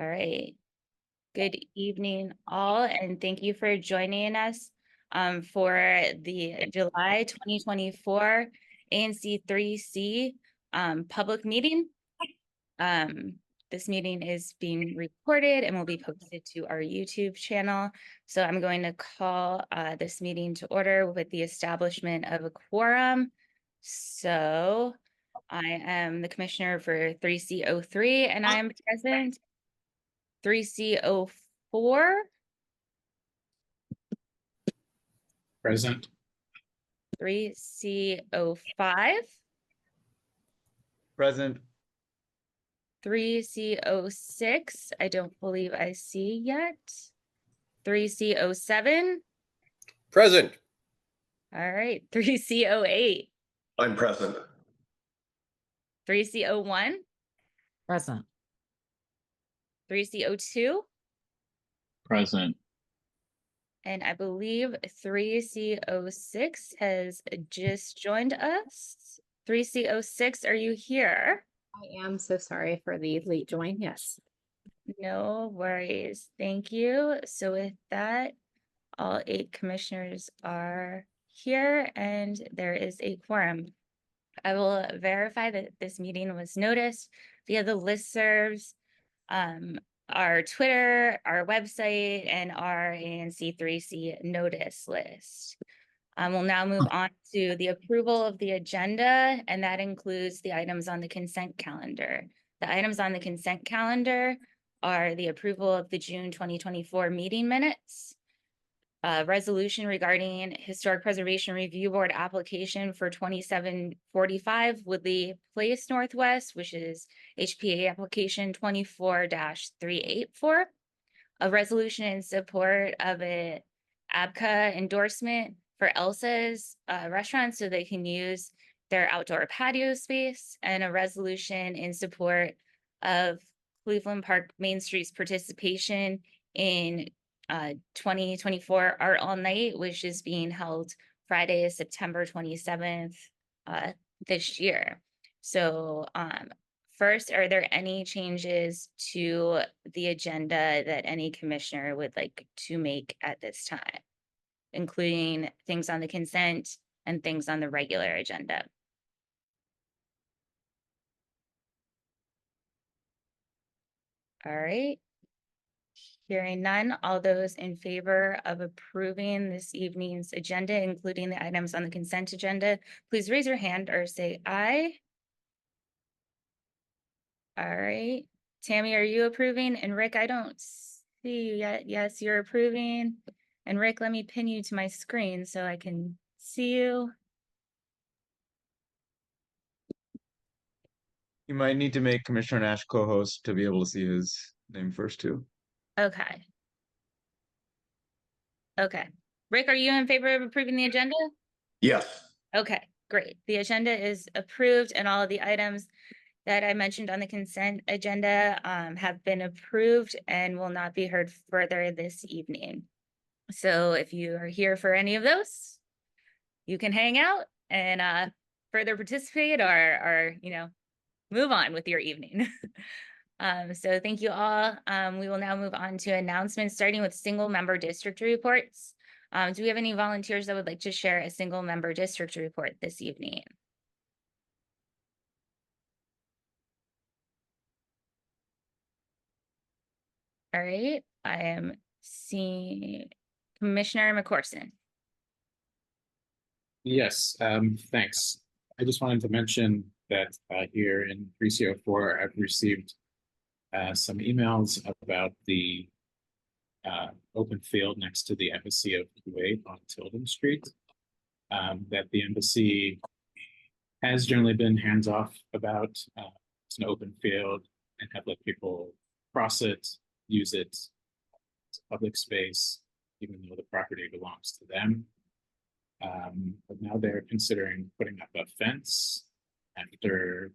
All right. Good evening, all, and thank you for joining us for the July 2024 ANC3C public meeting. This meeting is being recorded and will be posted to our YouTube channel. So I'm going to call this meeting to order with the establishment of a quorum. So I am the commissioner for 3C03 and I am present. 3C04, Present. 3C05, Present. 3C06, I don't believe I see yet. 3C07, Present. all right. 3C08, I'm present. 3C01, Present. 3C02, Present. and I believe 3C06 has just joined us. 3C06, are you here? I am so sorry for the late join. Yes. No worries. Thank you. So with that, all 8 commissioners are here and there is a quorum. I will verify that this meeting was noticed via the listservs, our Twitter, our website, and our ANC3C notice list. We'll now move on to the approval of the agenda, and that includes the items on the consent calendar. The items on the consent calendar are the approval of the June 2024 meeting minutes, resolution regarding Historic Preservation Review Board application for 2745 Woodley Place Northwest, which is HPA application 24-384, a resolution in support of an ABCA endorsement for Elsa's restaurant so they can use their outdoor patio space, and a resolution in support of Woodley Park Main Street's participation in 2024 Art All Night, which is being held Friday, September 27th this year. So first, are there any changes to the agenda that any commissioner would like to make at this time, including things on the consent and things on the regular agenda? All right. Hearing none, all those in favor of approving this evening's agenda, including the items on the consent agenda, please raise your hand or say aye. All right. Tammy, are you approving? And Rick, I don't see you yet. Yes, you're approving. And Rick, let me pin you to my screen so I can see you. You might need to make Commissioner Nash co-host to be able to see his name first too. Okay. Okay. Rick, are you in favor of approving the agenda? Yes. Okay, great. The agenda is approved and all of the items that I mentioned on the consent agenda have been approved and will not be heard further this evening. So if you are here for any of those, you can hang out and further participate or move on with your evening. So thank you all. We will now move on to announcements, starting with single member district reports. Do we have any volunteers that would like to share a single member district report this evening? All right, I am seeing Commissioner McCorson. Yes, thanks. I just wanted to mention that here in 3C04, I've received some emails about the open field next to the Embassy of Kuwait on Tilden Street, that the embassy has generally been hands-off about. It's an open field and have let people cross it, use it as a public space, even though the property belongs to them. But now they're considering putting up a fence after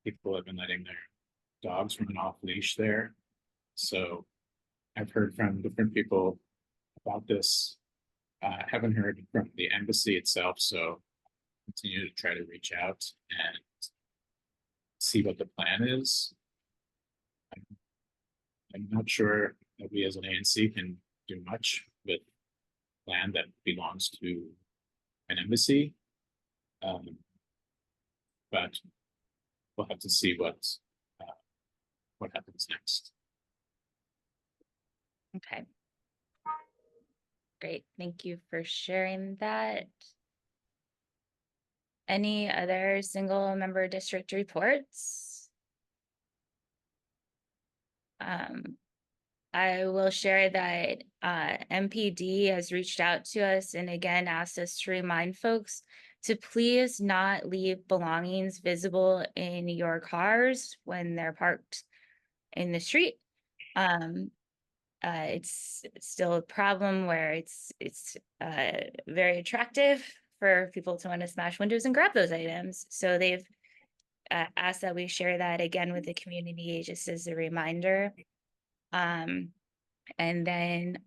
people have been letting their dogs run off leash there. So I've heard from different people about this. Haven't heard from the embassy itself, so continue to try to reach out and see what the plan is. I'm not sure that we as an ANC can do much with land that belongs to an embassy. But we'll have to see what happens next. Okay. Great, thank you for sharing that. Any other single member district reports? I will share that MPD has reached out to us and again asked us to remind folks to please not leave belongings visible in your cars when they're parked in the street. It's still a problem where it's very attractive for people to want to smash windows and grab those items. So they've asked that we share that again with the community just as a reminder. And then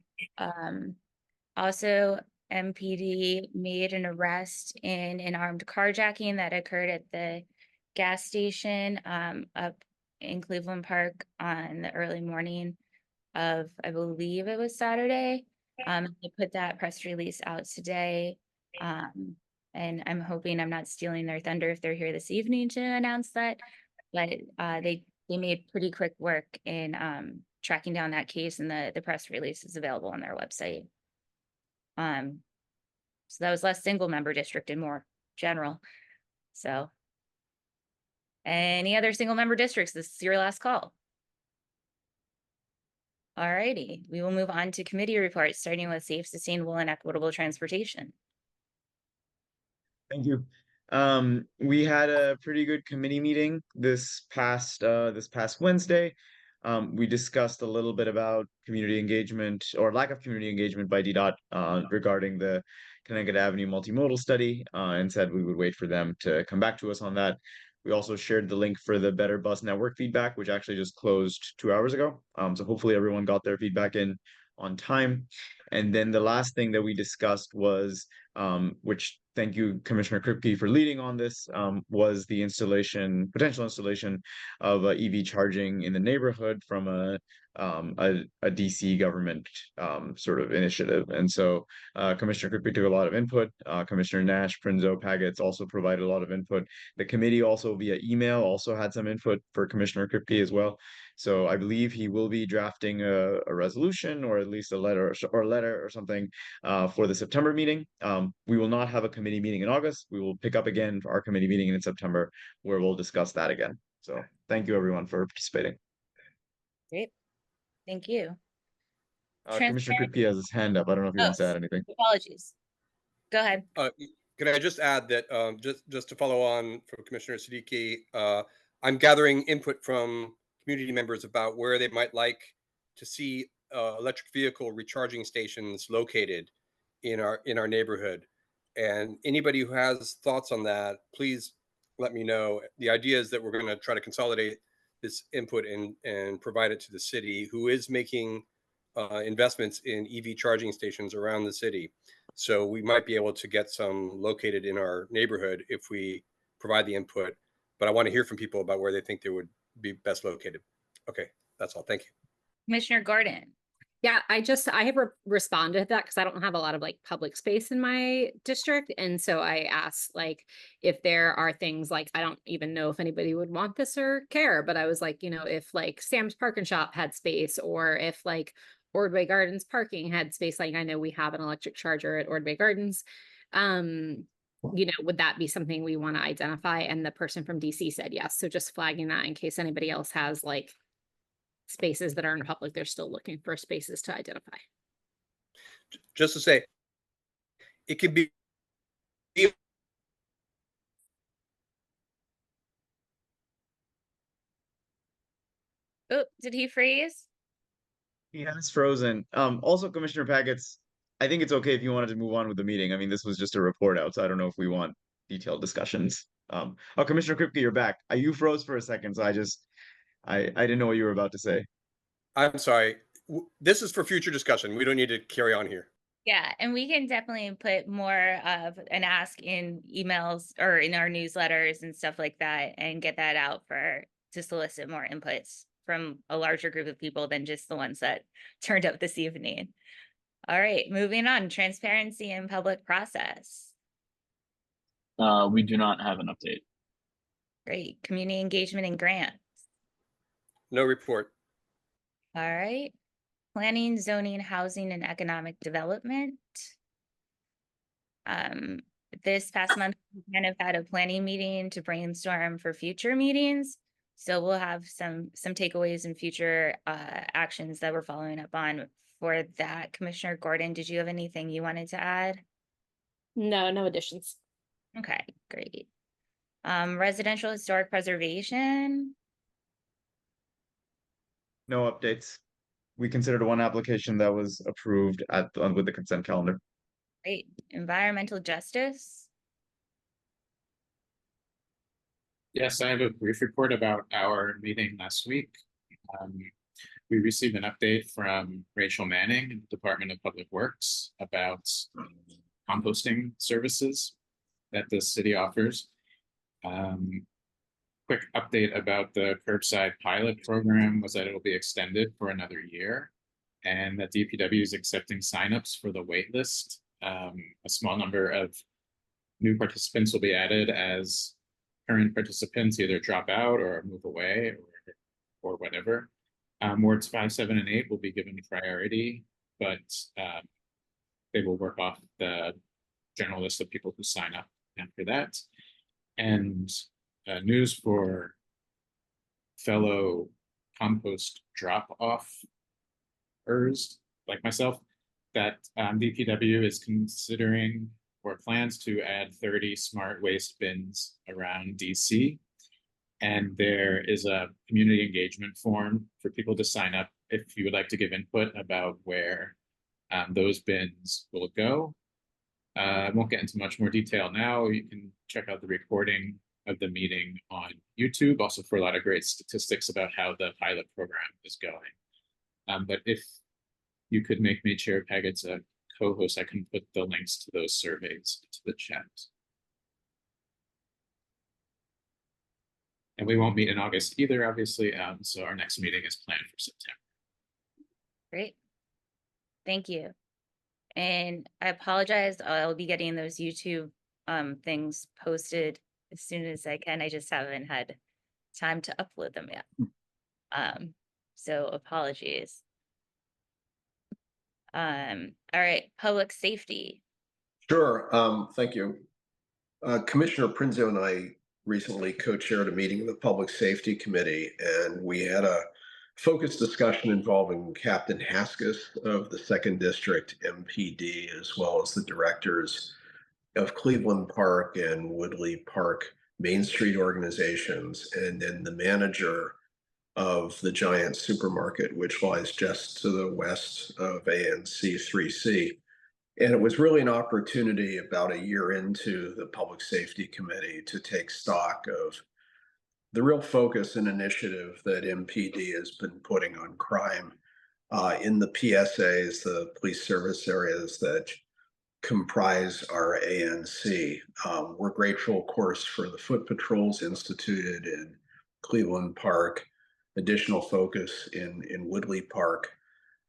also MPD made an arrest in an armed carjacking that occurred at the gas station up in Cleveland Park on the early morning of, I believe it was Saturday. They put that press release out today. And I'm hoping I'm not stealing their thunder if they're here this evening to announce that. But they made pretty quick work in tracking down that case, and the press release is available on their website. So that was less single member district and more general. So any other single member districts, this is your last call. All righty, we will move on to committee reports, starting with safe, sustainable, and equitable transportation. Thank you. We had a pretty good committee meeting this past Wednesday. We discussed a little bit about community engagement or lack of community engagement by DDOT regarding the Connecticut Avenue multimodal study, and said we would wait for them to come back to us on that. We also shared the link for the Better Bus Network feedback, which actually just closed 2 hours ago. So hopefully everyone got their feedback in on time. And then the last thing that we discussed was, which thank you, Commissioner Kripke, for leading on this, was the potential installation of EV charging in the neighborhood from a DC government sort of initiative. And so Commissioner Kripke took a lot of input. Commissioner Nash, Prinzo, Pagets also provided a lot of input. The committee also via email also had some input for Commissioner Kripke as well. So I believe he will be drafting a resolution or at least a letter or something for the September meeting. We will not have a committee meeting in August. We will pick up again for our committee meeting in September, where we'll discuss that again. So thank you everyone for participating. Great, thank you. Commissioner Kripke has his hand up. I don't know if he wants to add anything. Apologies. Go ahead. Can I just add that just to follow on from Commissioner Siddiqui, I'm gathering input from community members about where they might like to see electric vehicle recharging stations located in our neighborhood. And anybody who has thoughts on that, please let me know. The idea is that we're going to try to consolidate this input and provide it to the city, who is making investments in EV charging stations around the city. So we might be able to get some located in our neighborhood if we provide the input. But I want to hear from people about where they think they would be best located. Okay, that's all. Thank you. Commissioner Gordon. Yeah, I have responded to that because I don't have a lot of like public space in my district. And so I asked like if there are things like, I don't even know if anybody would want this or care, but I was like, if like Sam's Park and Shop had space, or if like Ordway Gardens parking had space, like I know we have an electric charger at Ordway Gardens. Would that be something we want to identify? And the person from DC said yes. So just flagging that in case anybody else has like spaces that are in public, they're still looking for spaces to identify. Just to say, it could be. Oh, did he freeze? He has frozen. Also, Commissioner Pagets, I think it's okay if you wanted to move on with the meeting. I mean, this was just a report out, so I don't know if we want detailed discussions. Commissioner Kripke, you're back. You froze for a second, so I didn't know what you were about to say. I'm sorry. This is for future discussion. We don't need to carry on here. Yeah, and we can definitely put more of an ask in emails or in our newsletters and stuff like that and get that out to solicit more inputs from a larger group of people than just the ones that turned up this evening. All right, moving on, transparency and public process. We do not have an update. Great, community engagement and grants. No report. All right, planning, zoning, housing, and economic development. This past month, we kind of had a planning meeting to brainstorm for future meetings. So we'll have some takeaways and future actions that we're following up on for that. Commissioner Gordon, did you have anything you wanted to add? No, no additions. Okay, great. Residential historic preservation. No updates. We considered one application that was approved with the consent calendar. Great. Environmental justice. Yes, I have a brief report about our meeting last week. We received an update from Rachel Manning in the Department of Public Works about composting services that the city offers. Quick update about the curbside pilot program was that it will be extended for another year, and that DPW is accepting signups for the wait list. A small number of new participants will be added as current participants either drop out or move away or whatever. Wards 5, 7, and 8 will be given priority, but they will work off the general list of people who sign up after that. And news for fellow compost drop-offers like myself, that DPW is considering or plans to add 30 smart waste bins around DC. And there is a community engagement form for people to sign up if you would like to give input about where those bins will go. I won't get into much more detail now. You can check out the recording of the meeting on YouTube, also for a lot of great statistics about how the pilot program is going. But if you could make me Chair Paggett's a co-host, I can put the links to those surveys into the chat. And we won't meet in August either, obviously, so our next meeting is planned for September. Great. Thank you. And I apologize, I'll be getting those YouTube things posted as soon as I can. I just haven't had time to upload them yet. So apologies. All right, public safety. Sure. Thank you. Commissioner Prinzo and I recently co-chaired a meeting of the Public Safety Committee, and we had a focused discussion involving Captain Haskis of the 2nd District MPD, as well as the directors of Cleveland Park and Woodley Park Main Street organizations, and then the manager of the giant supermarket, which lies just to the west of ANC3C. And it was really an opportunity about a year into the Public Safety Committee to take stock of the real focus and initiative that MPD has been putting on crime in the PSAs, the police service areas that comprise our ANC. We're grateful, of course, for the foot patrols instituted in Cleveland Park, additional focus in Woodley Park.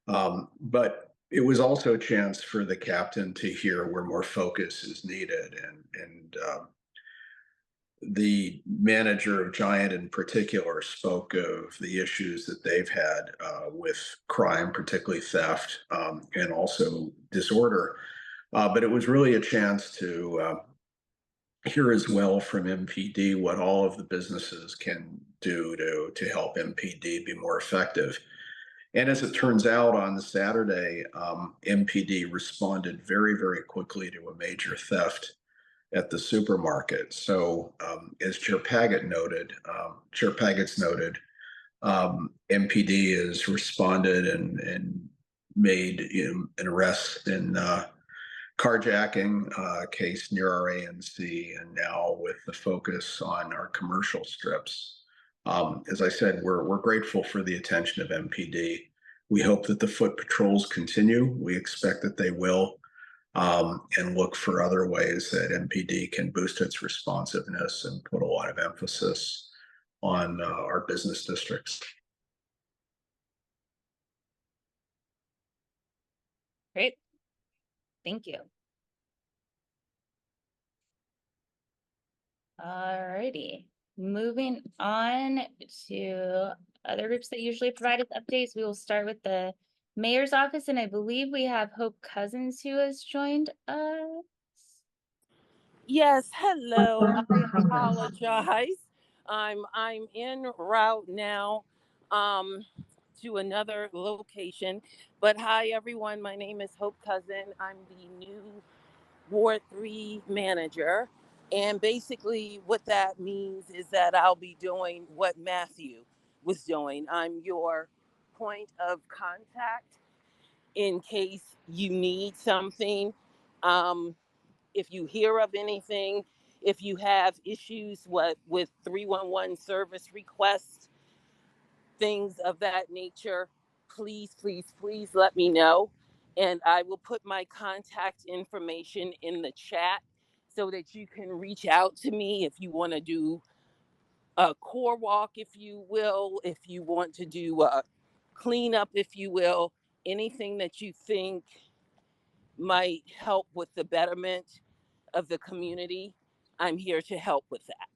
But it was also a chance for the captain to hear where more focus is needed. And the manager of Giant in particular spoke of the issues that they've had with crime, particularly theft, and also disorder. But it was really a chance to hear as well from MPD what all of the businesses can do to help MPD be more effective. And as it turns out, on Saturday, MPD responded very, very quickly to a major theft at the supermarket. So as Chair Paggett's noted, MPD has responded and made an arrest in carjacking case near our ANC, and now with the focus on our commercial strips. As I said, we're grateful for the attention of MPD. We hope that the foot patrols continue. We expect that they will, and look for other ways that MPD can boost its responsiveness and put a lot of emphasis on our business districts. Great. Thank you. Alrighty, moving on to other groups that usually provide us updates. We will start with the mayor's office, and I believe we have Hope Cousins who has joined us. Yes, hello. I apologize. I'm en route now to another location. But hi everyone, my name is Hope Cousin. I'm the new Ward 3 manager. And basically what that means is that I'll be doing what Matthew was doing. I'm your point of contact in case you need something. If you hear of anything, if you have issues with 311 service requests, things of that nature, please, please, please let me know. And I will put my contact information in the chat so that you can reach out to me if you want to do a core walk, if you will, if you want to do a cleanup, if you will, anything that you think might help with the betterment of the community. I'm here to help with that.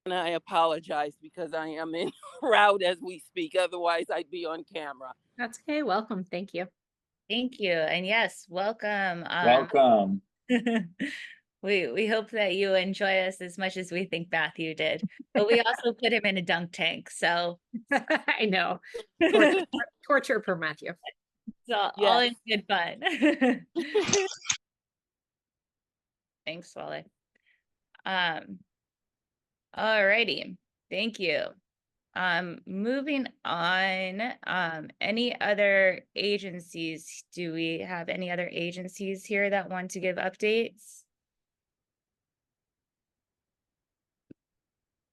And I apologize because I am en route as we speak. Otherwise, I'd be on camera. That's okay. Welcome. Thank you. Thank you, and yes, welcome. Welcome. We hope that you enjoy us as much as we think Matthew did, but we also put him in a dunk tank, so I know. Torture for Matthew. it's all Yes. in good fun. Thanks, Wally. Alrighty, thank you. Moving on, any other agencies? Do we have any other agencies here that want to give updates?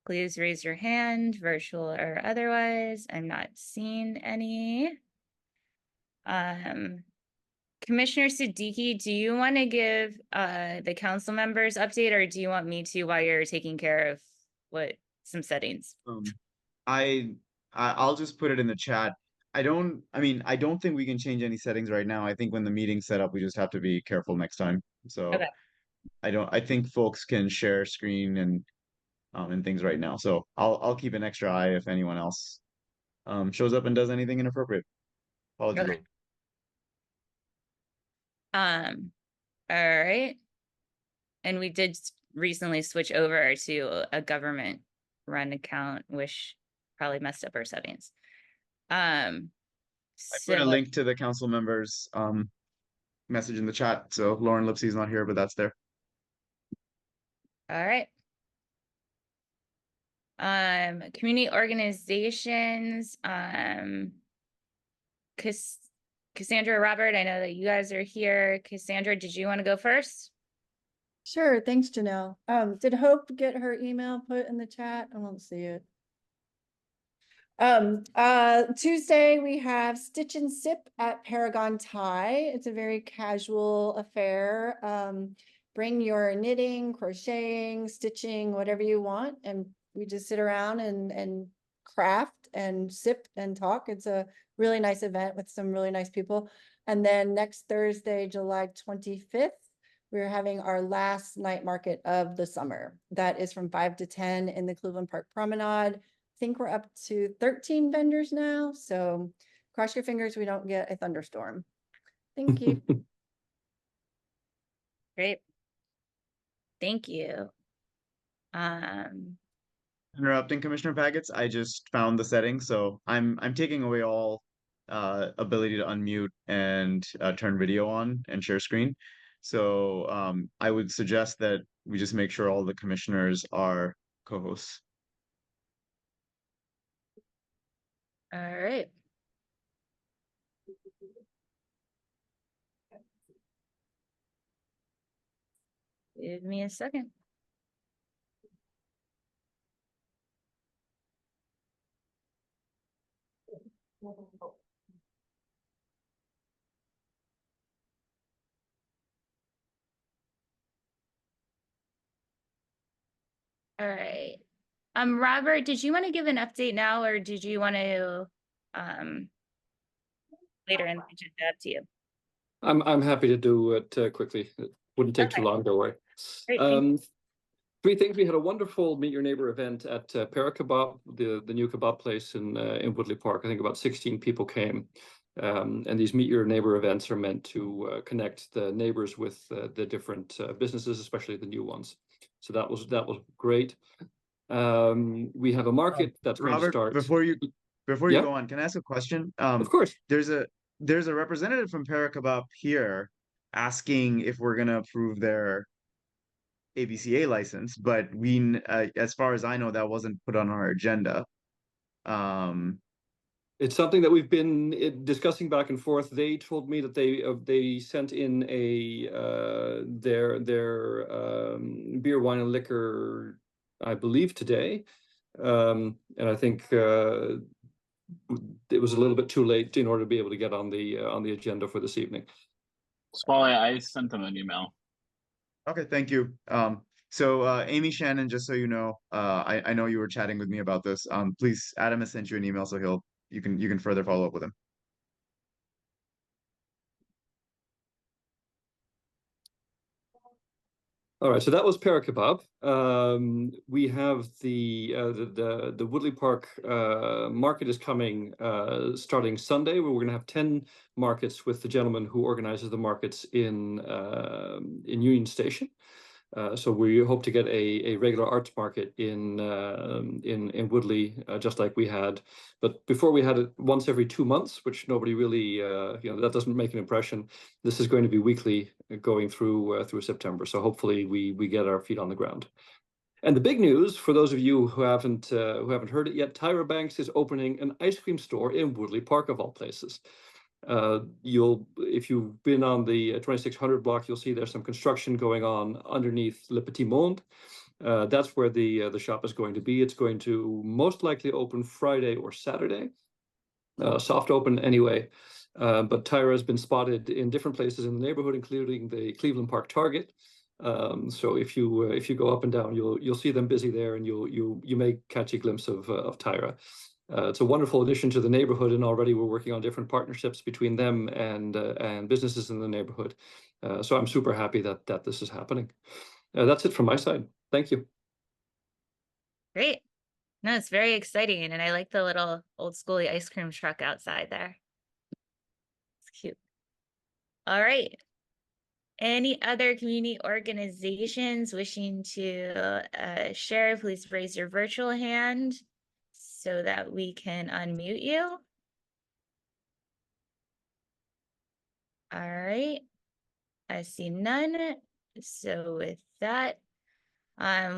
Please raise your hand, virtual or otherwise. I'm not seeing any. Commissioner Siddiqui, do you want to give the council members update, or do you want me to while you're taking care of some settings? I'll just put it in the chat. I don't think we can change any settings right now. I think when the meeting's set up, we just have to be careful next time. So Okay. I think folks can share screen and things right now. So I'll keep an extra eye if anyone else shows up and does anything inappropriate. Apologies. Okay. All right. And we did recently switch over to a government run account, which probably messed up our settings. I put a link to the council members message in the chat. So Lauren Lipsey's not here, but that's there. All right. Community organizations, Cassandra, Robert, I know that you guys are here. Cassandra, did you want to go first? Sure, thanks, Janelle. Did Hope get her email put in the chat? I won't see it. Tuesday we have Stitch and Sip at Paragon Tie. It's a very casual affair. Bring your knitting, crocheting, stitching, whatever you want, and we just sit around and craft and sip and talk. It's a really nice event with some really nice people. And then next Thursday, July 25th, we're having our last night market of the summer. That is from 5 to 10 in the Cleveland Park Promenade. I think we're up to 13 vendors now. So cross your fingers we don't get a thunderstorm. Thank you. Great. Thank you. Interrupting Commissioner Pagets, I just found the settings, so I'm taking away all ability to unmute and turn video on and share screen. So I would suggest that we just make sure all the commissioners are co-hosts. All right. Give me a second. All right. Robert, did you want to give an update now, or did you want to later in the agenda. Up to you. I'm happy to do it quickly. It wouldn't take too Okay. long, don't worry. Great, thank Three things. We had a wonderful Meet Your Neighbor event at Para Kebab, the new kebab place in Woodley Park. I think about 16 people came. And these Meet Your Neighbor events are meant to connect the neighbors with the different businesses, especially the new ones. So that was great. We have a market that's going to Robert, start. before you Yeah? go on, can I ask a question? Of course. There's a representative from Para Kebab here asking if we're gonna approve their ABCA license, but as far as I know, that wasn't put on our agenda. It's something that we've been discussing back and forth. They told me that they sent in their beer, wine, and liquor, I believe today, and I think it was a little bit too late in order to be able to get on the agenda for this evening. Smalley, I sent them an email. Okay, thank you. So Amy Shannon, just so you know, I know you were chatting with me about this. Please, Adam has sent you an email, so you can further follow up with him. All right, so that was Para Kebab. We have the Woodley Park market is coming starting Sunday, where we're going to have 10 markets with the gentleman who organizes the markets in Union Station. So we hope to get a regular arts market in Woodley, just like we had. But before we had it once every 2 months, which nobody really, that doesn't make an impression. This is going to be weekly going through September. So hopefully we get our feet on the ground. And the big news for those of you who haven't heard it yet, Tyra Banks is opening an ice cream store in Woodley Park, of all places. If you've been on the 2600 block, you'll see there's some construction going on underneath Le Petit Monde. That's where the shop is going to be. It's going to most likely open Friday or Saturday, soft open anyway. But Tyra has been spotted in different places in the neighborhood, including the Cleveland Park Target. So if you go up and down, you'll see them busy there, and you may catch a glimpse of Tyra. It's a wonderful addition to the neighborhood, and already we're working on different partnerships between them and businesses in the neighborhood. So I'm super happy that this is happening. That's it from my side. Thank you. Great. No, it's very exciting, and I like the little old schooly ice cream truck outside there. It's cute. All right. Any other community organizations wishing to share, please raise your virtual hand so that we can unmute you. All right. I see none. So with that,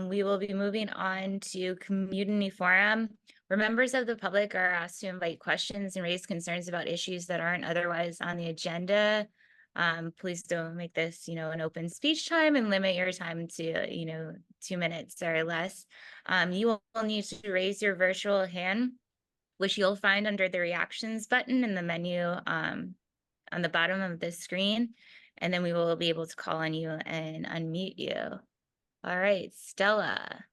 we will be moving on to community forum, where members of the public are asked to invite questions and raise concerns about issues that aren't otherwise on the agenda. Please don't make this, an open speech time, and limit your time to, 2 minutes or less. You will need to raise your virtual hand, which you'll find under the reactions button in the menu on the bottom of the screen. And then we will be able to call on you and unmute you. All right, Stella.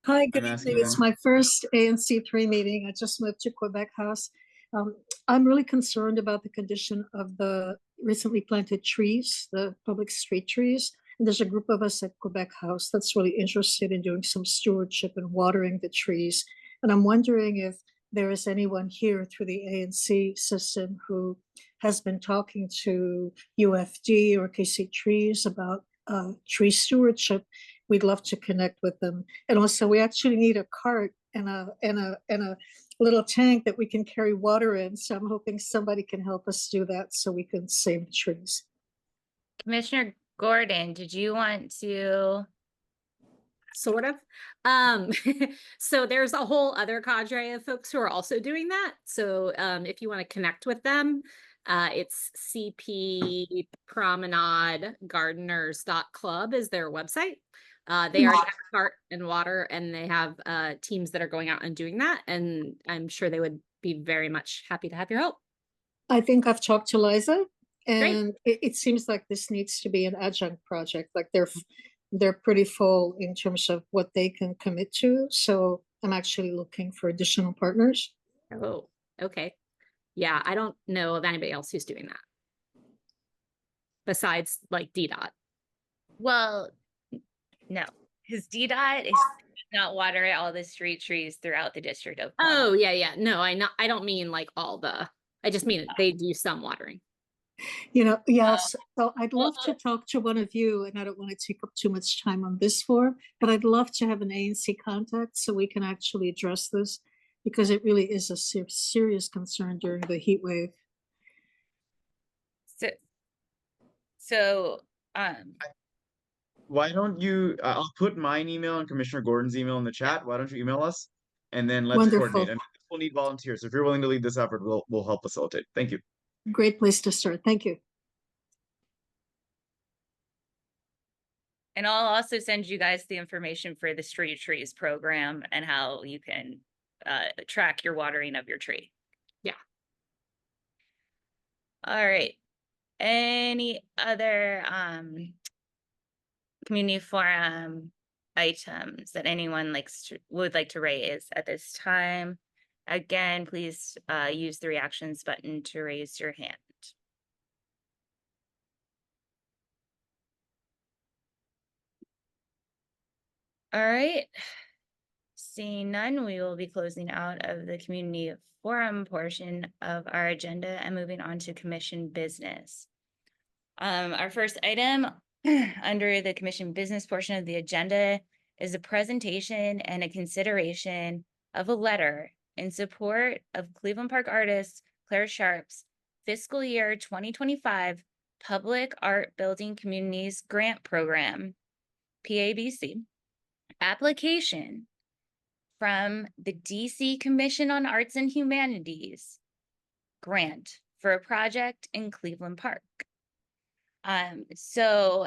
Hi, good I'm asking evening. It's them. my first ANC3 meeting. I just moved to Quebec House. I'm really concerned about the condition of the recently planted trees, the public street trees. And there's a group of us at Quebec House that's really interested in doing some stewardship and watering the trees. And I'm wondering if there is anyone here through the ANC system who has been talking to UFD or KC Trees about tree stewardship. We'd love to connect with them. And also we actually need a cart and a little tank that we can carry water in. So I'm hoping somebody can help us do that so we can save the trees. Commissioner Gordon, did you want to? Sort of. So there's a whole other cadre of folks who are also doing that. So if you want to connect with them, it's CP Promenade Gardeners.club is their website. They already have a cart and water, and they have teams that are going out and doing that. And I'm sure they would be very much happy to have your help. I think I've talked to Liza, and it seems like this needs to be an adjunct project. Like they're pretty full in terms of what they can commit to. So I'm actually looking for additional partners. Oh, okay. Yeah, I don't know of anybody else who's doing that. Besides like DDOT. Well, no, because DDOT is not water all the street trees throughout the District of Oh, Columbia. yeah. No, I don't mean like all the, I just mean they do some watering. Yes. So I'd love to talk to one of you, and I don't want to take up too much time on this forum, but I'd love to have an ANC contact so we can actually address this, because it really is a serious concern during the heat wave. So, Why don't you, I'll put my email and Commissioner Gordon's email in the chat. Why don't you email us? And then let's Wonderful. coordinate. And we'll need volunteers. So if you're willing to lead this effort, we'll help facilitate. Thank you. Great place to start. Thank you. and I'll also send you guys the information for the Street Trees program and how you can track your watering of your tree. Yeah. All right. Any other community forum items that anyone would like to raise at this time? Again, please use the reactions button to raise your hand. All right. Seeing none, we will be closing out of the community forum portion of our agenda and moving on to commission business. Our first item under the commission business portion of the agenda is a presentation and a consideration of a letter in support of Cleveland Park artist Claire Sharp's fiscal year 2025 Public Art Building Communities Grant Program, PABC, application from the DC Commission on Arts and Humanities grant for a project in Cleveland Park. So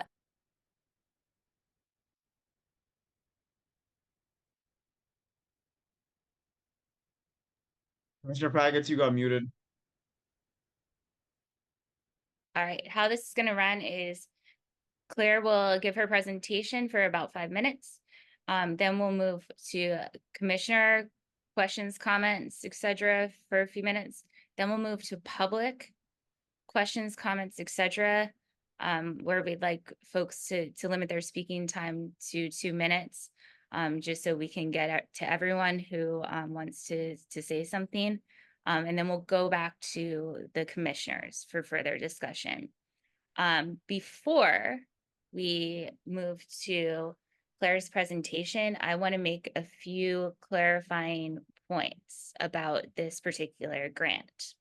Commissioner Paggett, you got muted. all right, how this is going to run is Claire will give her presentation for about 5 minutes. Then we'll move to commissioner questions, comments, etc. for a few minutes. Then we'll move to public questions, comments, etc. Where we'd like folks to limit their speaking time to 2 minutes, just so we can get to everyone who wants to say something. And then we'll go back to the commissioners for further discussion. Before we move to Claire's presentation, I want to make a few clarifying points about this particular grant.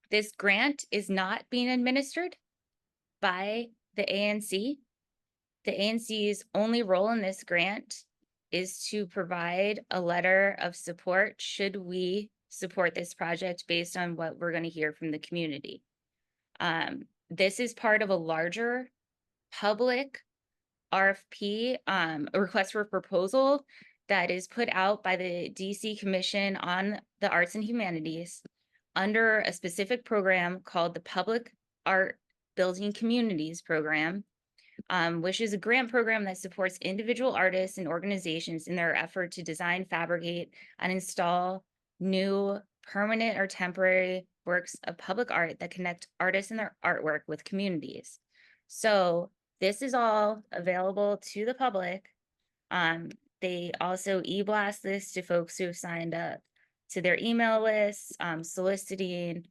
This grant is not being administered by the ANC. The ANC's only role in this grant is to provide a letter of support should we support this project based on what we're going to hear from the community. This is part of a larger public RFP, a request for proposal that is put out by the DC Commission on the Arts and Humanities under a specific program called the Public Art Building Communities Program, which is a grant program that supports individual artists and organizations in their effort to design, fabricate, and install new permanent or temporary works of public art that connect artists and their artwork with communities. So this is all available to the public. They also e-blast this to folks who have signed up to their email lists, soliciting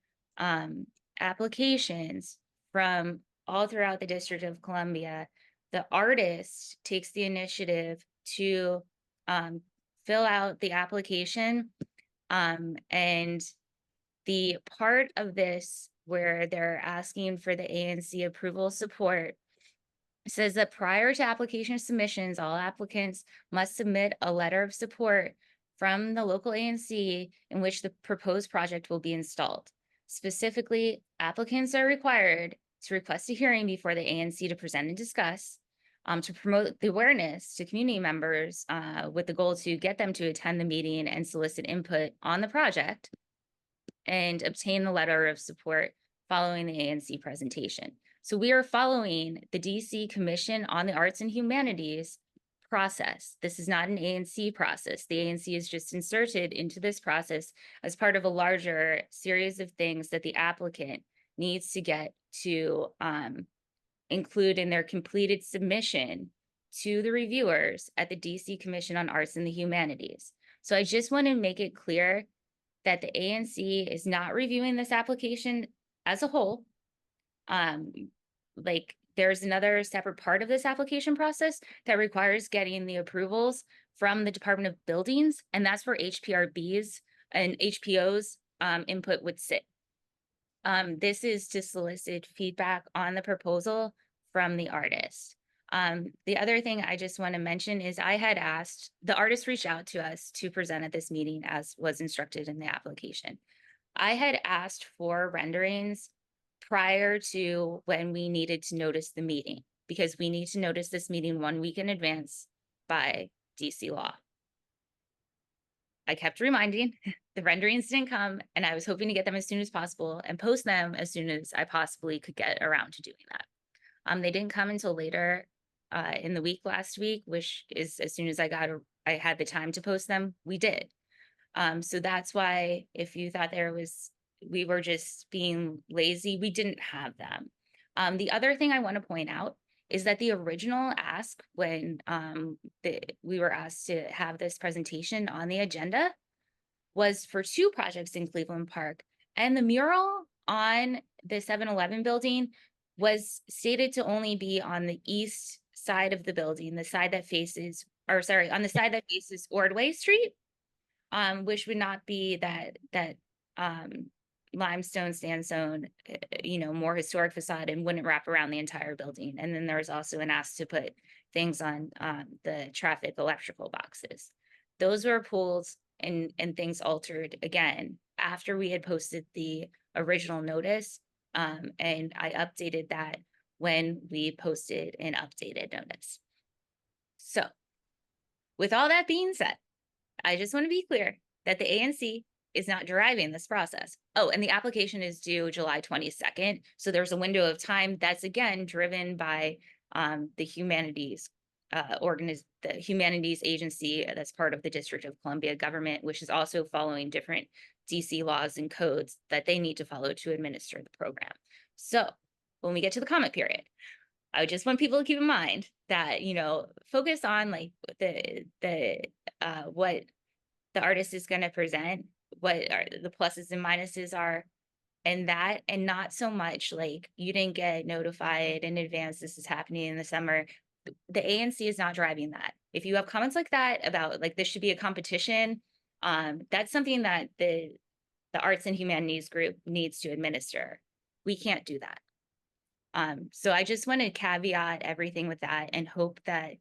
applications from all throughout the District of Columbia. The artist takes the initiative to fill out the application, and the part of this where they're asking for the ANC approval support says that prior to application submissions, all applicants must submit a letter of support from the local ANC in which the proposed project will be installed. Specifically, applicants are required to request a hearing before the ANC to present and discuss, to promote the awareness to community members with the goal to get them to attend the meeting and solicit input on the project, and obtain the letter of support following the ANC presentation. So we are following the DC Commission on the Arts and Humanities process. This is not an ANC process. The ANC is just inserted into this process as part of a larger series of things that the applicant needs to get to include in their completed submission to the reviewers at the DC Commission on Arts and the Humanities. So I just want to make it clear that the ANC is not reviewing this application as a whole. Like there's another separate part of this application process that requires getting the approvals from the Department of Buildings, and that's where HPRBs and HPOs input would sit. This is to solicit feedback on the proposal from the artist. The other thing I just want to mention is I had asked, the artist reached out to us to present at this meeting as was instructed in the application. I had asked for renderings prior to when we needed to notice the meeting, because we need to notice this meeting 1 week in advance by DC law. I kept reminding, the renderings didn't come, and I was hoping to get them as soon as possible and post them as soon as I possibly could get around to doing that. They didn't come until later in the week last week, which is as soon as I had the time to post them, we did. So that's why if you thought we were just being lazy, we didn't have them. The other thing I want to point out is that the original ask when we were asked to have this presentation on the agenda was for 2 projects in Cleveland Park, and the mural on the 7-Eleven building was stated to only be on the east side of the building, the side that faces, on the side that faces Ordway Street, which would not be that limestone sandstone, more historic facade, and wouldn't wrap around the entire building. And then there was also an ask to put things on the traffic electrical boxes. Those were pulled and things altered again after we had posted the original notice. And I updated that when we posted an updated notice. So with all that being said, I just want to be clear that the ANC is not driving this process. Oh, and the application is due July 22nd. So there's a window of time that's again driven by the Humanities the Humanities agency that's part of the District of Columbia government, which is also following different DC laws and codes that they need to follow to administer the program. So when we get to the comment period, I just want people to keep in mind that, focus on like what the artist is going to present, what are the pluses and minuses are, and not so much like you didn't get notified in advance this is happening in the summer. The ANC is not driving that. If you have comments like that about like this should be a competition, that's something that the Arts and Humanities group needs to administer. We can't do that. So I just want to caveat everything with that and hope that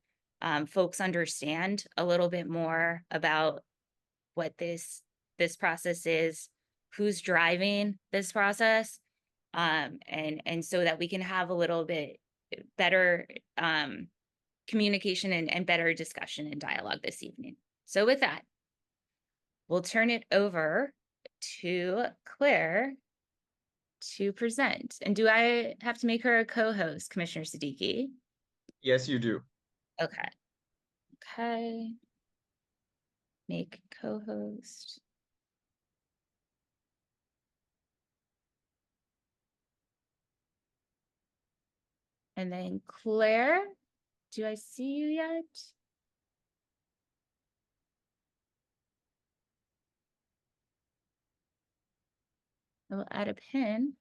folks understand a little bit more about what this process is, who's driving this process, and so that we can have a little bit better communication and better discussion and dialogue this evening. So with that, we'll turn it over to Claire to present. And do I have to make her a co-host, Commissioner Siddiqui? Yes, you do. Okay. Make co-host. And then Claire, do I see you yet? I will add a pin.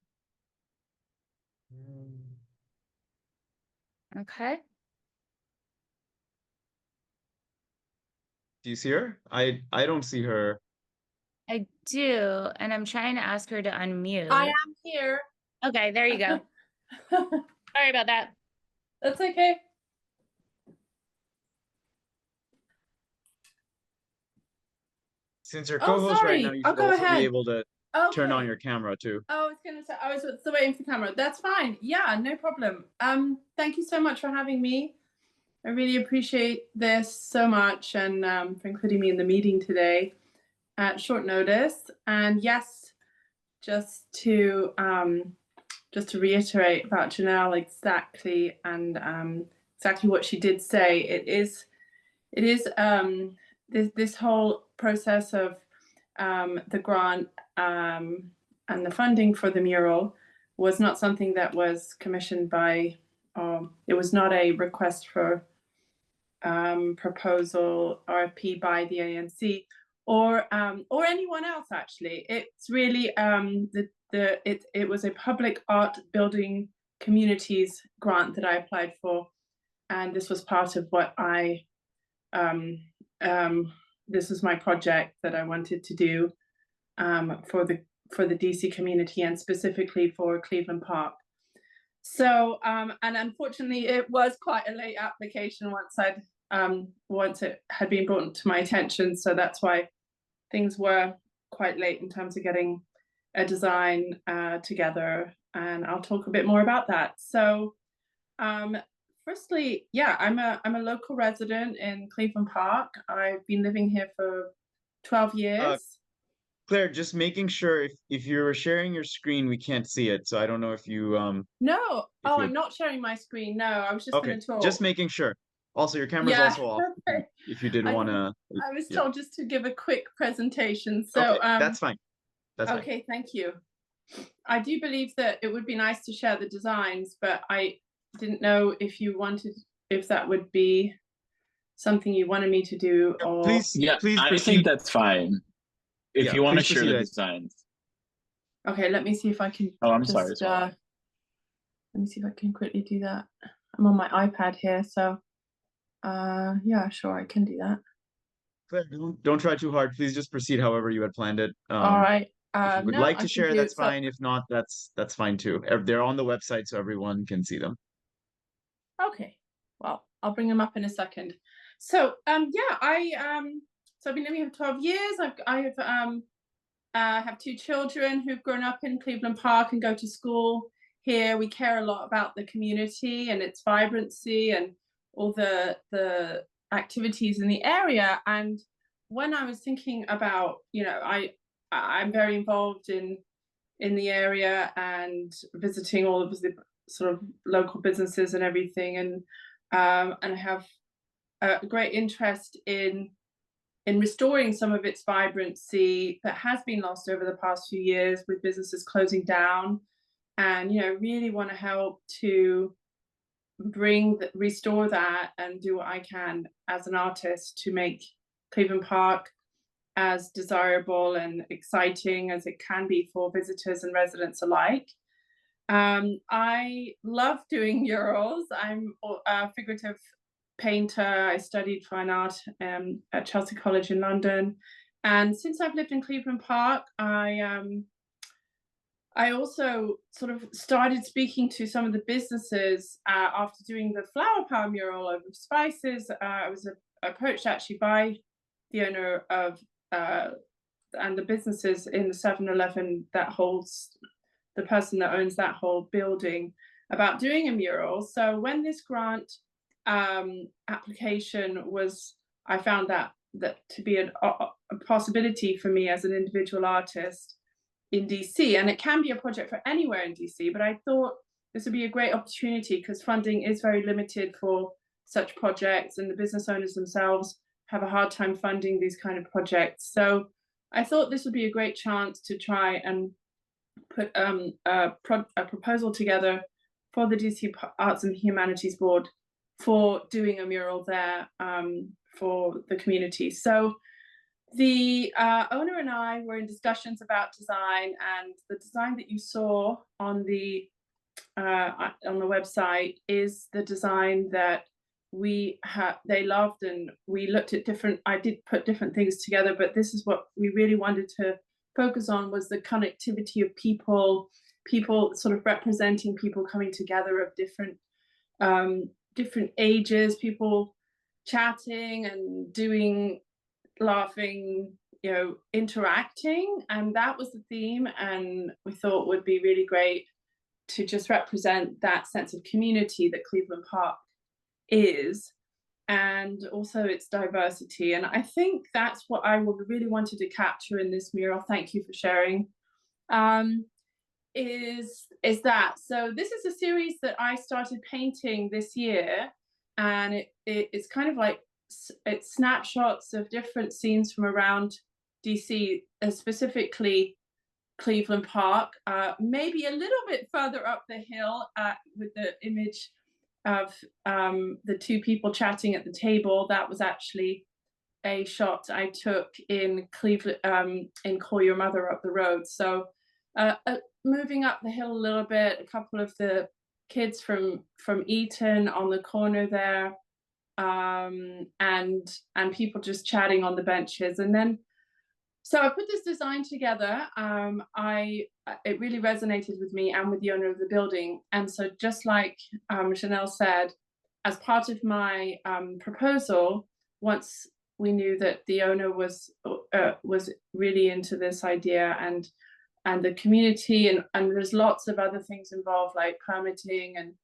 Okay. Do you see her? I don't see her. I do, and I'm trying to ask her to unmute. I am here. Okay, there you go. Sorry about that. That's okay. Since you're co-host right now, you should also be able to turn on Okay. your camera too. I was gonna say I was still waiting for the camera. That's fine. Yeah, no problem. Thank you so much for having me. I really appreciate this so much, and for including me in the meeting today at short notice. And yes, just to reiterate about Janelle exactly, and exactly what she did say, it is it is this whole process of the grant and the funding for the mural was not something that was commissioned by, it was not a request for proposal RFP by the ANC or anyone else actually. It's really it was a public art building communities grant that I applied for, and this was part of what I this was my project that I wanted to do for the DC community and specifically for Cleveland Park. So and unfortunately it was quite a late application once it had been brought to my attention, so that's why things were quite late in terms of getting a design together, and I'll talk a bit more about that. So firstly, yeah, I'm a local resident in Cleveland Park. I've been living here for 12 years. Claire, just making sure if you're sharing your screen, we can't see it. So I don't know if you No, I'm not sharing my screen. No, I was just okay, going to talk. just making sure. Also, your camera's also off. If you did want to. I was told just to give a quick presentation. So okay, that's fine. That's okay, thank you. I do believe that it would be nice to share the designs, but I didn't know if that would be something you wanted me to do, or please I proceed. think that's fine. If you want to share the designs. Okay, let me see if I can. Oh, I'm sorry. Let me see if I can quickly do that. I'm on my iPad here, so yeah, sure, I can do that. Claire, don't try too hard. Please just proceed however you had planned it. All right. If you would like to share, that's fine. If not, that's fine too. They're on the website, so everyone can see them. Okay. Well, I'll bring them up in a second. So yeah, so I've been living here for 12 years. I have 2 children who've grown up in Cleveland Park and go to school here. We care a lot about the community and its vibrancy and all the activities in the area. And when I was thinking about, I'm very involved in the area and visiting all of the sort of local businesses and everything, and I have a great interest in restoring some of its vibrancy that has been lost over the past few years with businesses closing down, and really want to help to restore that and do what I can as an artist to make Cleveland Park as desirable and exciting as it can be for visitors and residents alike. I love doing murals. I'm a figurative painter. I studied fine art at Chelsea College in London. And since I've lived in Cleveland Park, I also sort of started speaking to some of the businesses after doing the Flower Power mural over spices. I was approached actually by the owner of and the businesses in the 7-Eleven that holds, the person that owns that whole building, about doing a mural. So when this grant application was, I found that to be a possibility for me as an individual artist in DC, and it can be a project for anywhere in DC, but I thought this would be a great opportunity because funding is very limited for such projects, and the business owners themselves have a hard time funding these kind of projects. So I thought this would be a great chance to try and put a proposal together for the DC Arts and Humanities Board for doing a mural there for the community. So the owner and I were in discussions about design, and the design that you saw on the website is the design that they loved, and we looked at I did put different things together, but this is what we really wanted to focus on, was the connectivity of people sort of representing people coming together of different ages, people chatting and laughing, interacting, and that was the theme. And we thought would be really great to just represent that sense of community that Cleveland Park is, and also its diversity. And I think that's what I really wanted to capture in this mural. Thank you for sharing. Is that so? This is a series that I started painting this year, and it's kind of like it's snapshots of different scenes from around DC, specifically Cleveland Park, maybe a little bit further up the hill with the image of the two people chatting at the table. That was actually a shot I took in Cleveland, in Call Your Mother Up the Road. So moving up the hill a little bit, a couple of the kids from Eton on the corner there, and people just chatting on the benches. And then, so I put this design together. It really resonated with me and with the owner of the building. And so just like Chanel said, as part of my proposal, once we knew that the owner was really into this idea and the community, and there's lots of other things involved like permitting and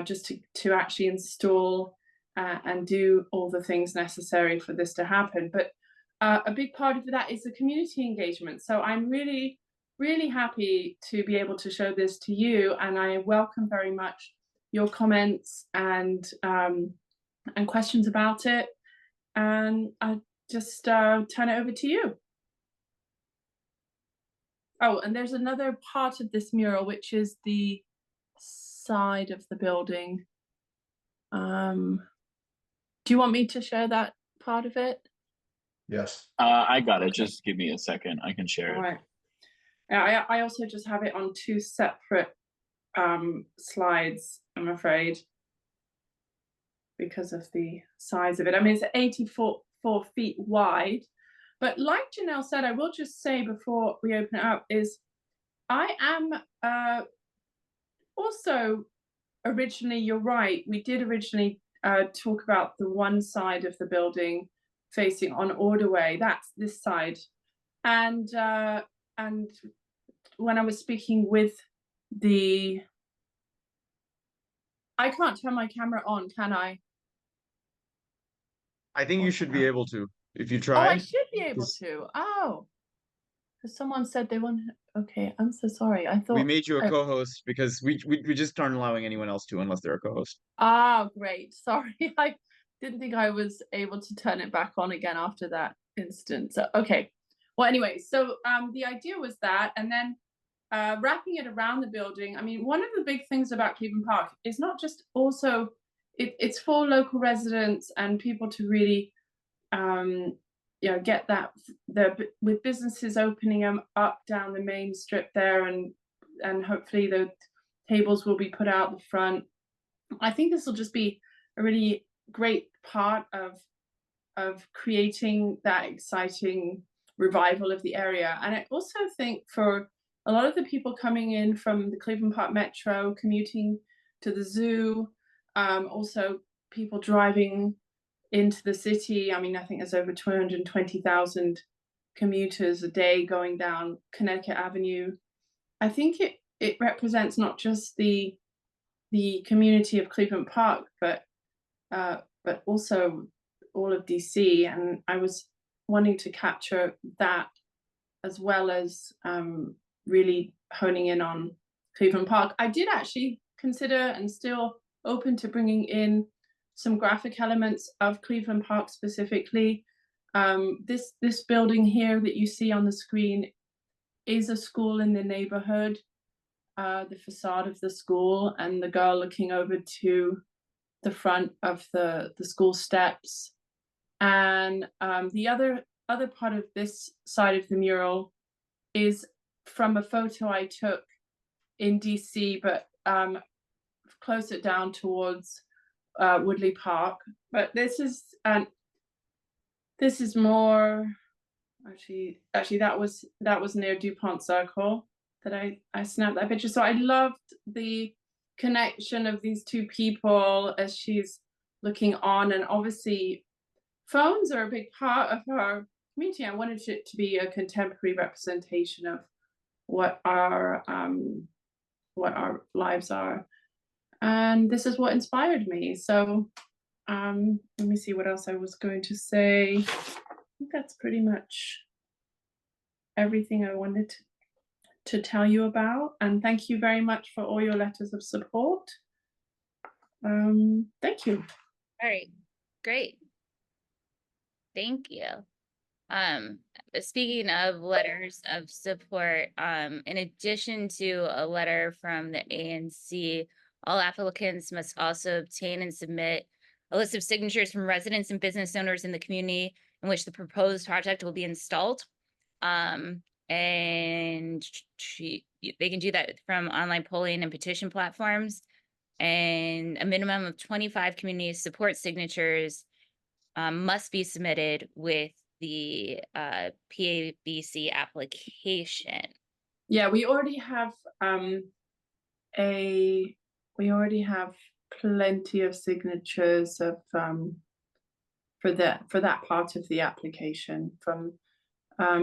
just to actually install and do all the things necessary for this to happen. But a big part of that is the community engagement. So I'm really, really happy to be able to show this to you, and I welcome very much your comments and questions about it. And I'll just turn it over to you. Oh, and there's another part of this mural, which is the side of the building. Do you want me to share that part of it? Yes. I got it. Just give me a second. I can share All it. right. Yeah, I also just have it on two separate slides, I'm afraid, because of the size of it. I mean, it's 84 feet wide, but like Janelle said, I will just say before we open it up is I am also originally, you're right, we did originally talk about the one side of the building facing on Ordway, that's this side. And when I was speaking with I can't turn my camera on, can I? I think you should be able to if you Oh, try. I should be able to. Oh, because someone said they want. Okay, I'm so sorry. I thought We made you a co-host because we just aren't allowing anyone else to unless they're a co-host. Ah, great. Sorry, I didn't think I was able to turn it back on again after that instance. So, okay. Well, anyway, so the idea was that, and then wrapping it around the building. I mean, one of the big things about Cleveland Park is not just also it's for local residents and people to really get that with businesses opening them up down the main strip there, and hopefully the tables will be put out the front. I think this will just be a really great part of creating that exciting revival of the area. And I also think for a lot of the people coming in from the Cleveland Park Metro, commuting to the zoo, also people driving into the city. I mean, I think there's over 220,000 commuters a day going down Connecticut Avenue. I think it represents not just the community of Cleveland Park, but also all of DC. And I was wanting to capture that as well as really honing in on Cleveland Park. I did actually consider and still open to bringing in some graphic elements of Cleveland Park specifically. This building here that you see on the screen is a school in the neighborhood, the facade of the school and the girl looking over to the front of the school steps. And the other part of this side of the mural is from a photo I took in DC, but closer down towards Woodley Park. But this is more actually that was near DuPont Circle that I snapped that picture. So I loved the connection of these two people as she's looking on, and obviously phones are a big part of our community. I wanted it to be a contemporary representation of what our lives are, and this is what inspired me. So let me see what else I was going to say. I think that's pretty much everything I wanted to tell you about, and thank you very much for all your letters of support. Thank you. All right, great. Thank you. Speaking of letters of support, in addition to a letter from the ANC, all applicants must also obtain and submit a list of signatures from residents and business owners in the community in which the proposed project will be installed. And they can do that from online polling and petition platforms. And a minimum of 25 community support signatures must be submitted with the PABC application. Yeah, we already have plenty of signatures of for that part of the application from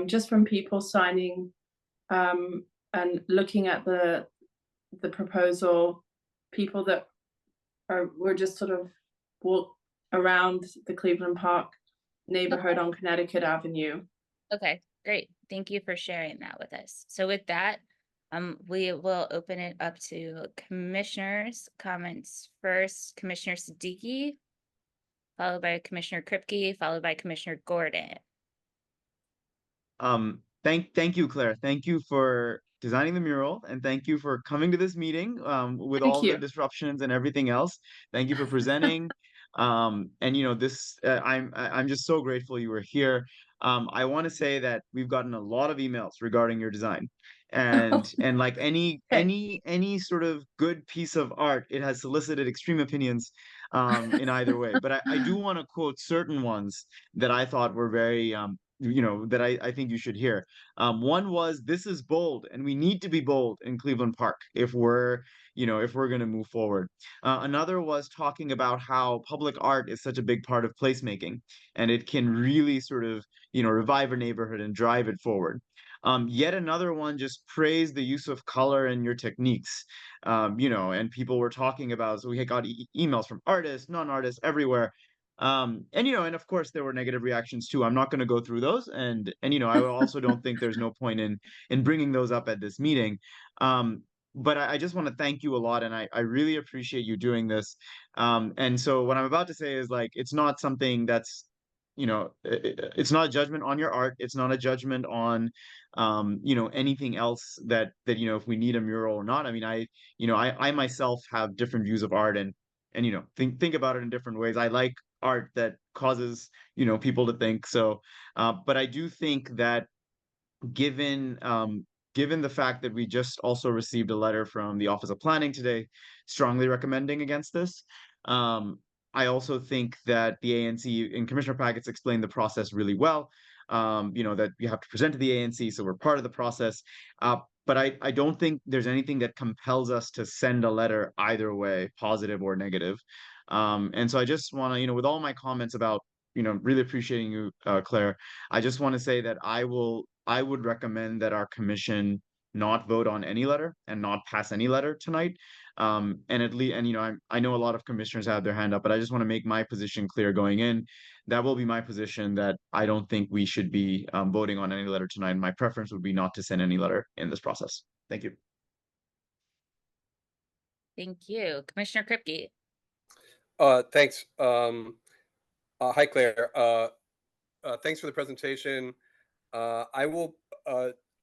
just from people signing and looking at the proposal, people that were just sort of walk around the Cleveland Park neighborhood on Connecticut Avenue. Okay, great. Thank you for sharing that with us. So with that, we will open it up to commissioners' comments first. Commissioner Siddiqui, followed by Commissioner Kripke, followed by Commissioner Gordon. Thank you, Claire. Thank you for designing the mural, and thank you for coming to this meeting with Thank all you. the disruptions and everything else. Thank you for presenting. And I'm just so grateful you were here. I want to say that we've gotten a lot of emails regarding your design, and like any sort of good piece of art, it has solicited extreme opinions in either way. But I do want to quote certain ones that I thought were very that I think you should hear. One was, "This is bold, and we need to be bold in Cleveland Park if we're going to move forward." Another was talking about how public art is such a big part of placemaking, and it can really sort of revive a neighborhood and drive it forward. Yet another one just praised the use of color and your techniques. And people were talking about, so we got emails from artists, non-artists, everywhere. And of course there were negative reactions too. I'm not going to go through those, and I also don't think there's no point in bringing those up at this meeting. But I just want to thank you a lot, and I really appreciate you doing this. And so what I'm about to say is, like, it's not something that's it's not a judgment on your art. It's not a judgment on anything else that if we need a mural or not. I mean, I myself have different views of art, and think about it in different ways. I like art that causes people to think. So but I do think that given the fact that we just also received a letter from the Office of Planning today strongly recommending against this, I also think that the ANC and Commissioner Pagets explained the process really well. That you have to present to the ANC, so we're part of the process. But I don't think there's anything that compels us to send a letter either way, positive or negative. And so I just want to, with all my comments about, really appreciating you, Claire, I just want to say that I would recommend that our commission not vote on any letter and not pass any letter tonight. And at least, and I know a lot of commissioners have their hand up, but I just want to make my position clear going in. That will be my position, that I don't think we should be voting on any letter tonight. My preference would be not to send any letter in this process. Thank you. Thank you. Commissioner Kripke. Thanks. Hi, Claire. Thanks for the presentation. I will,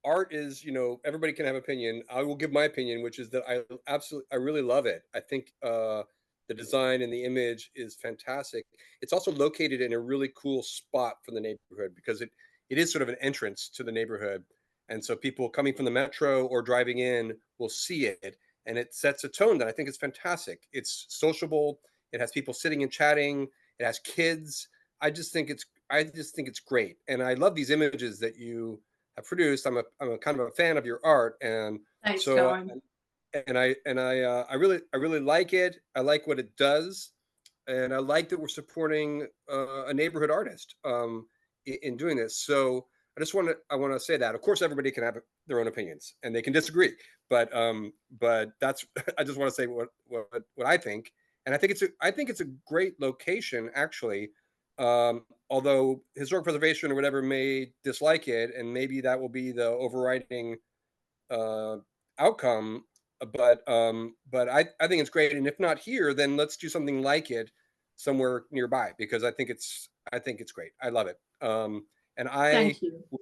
art is, everybody can have opinion. I will give my opinion, which is that I really love it. I think the design and the image is fantastic. It's also located in a really cool spot for the neighborhood, because it is sort of an entrance to the neighborhood. And so people coming from the metro or driving in will see it, and it sets a tone that I think is fantastic. It's sociable. It has people sitting and chatting. It has kids. I just think it's great. And I love these images that you have produced. I'm a kind of a fan of your art. And Thanks, so, Colin. I really like it. I like what it does. And I like that we're supporting a neighborhood artist in doing this. So I want to say that. Of course, everybody can have their own opinions and they can disagree, but that's I just want to say what I think. And I think it's a great location, actually. Although historic preservation or whatever may dislike it, and maybe that will be the overriding outcome. But I think it's great. And if not here, then let's do something like it somewhere nearby, because I think it's great. I love it. And I Thank you. will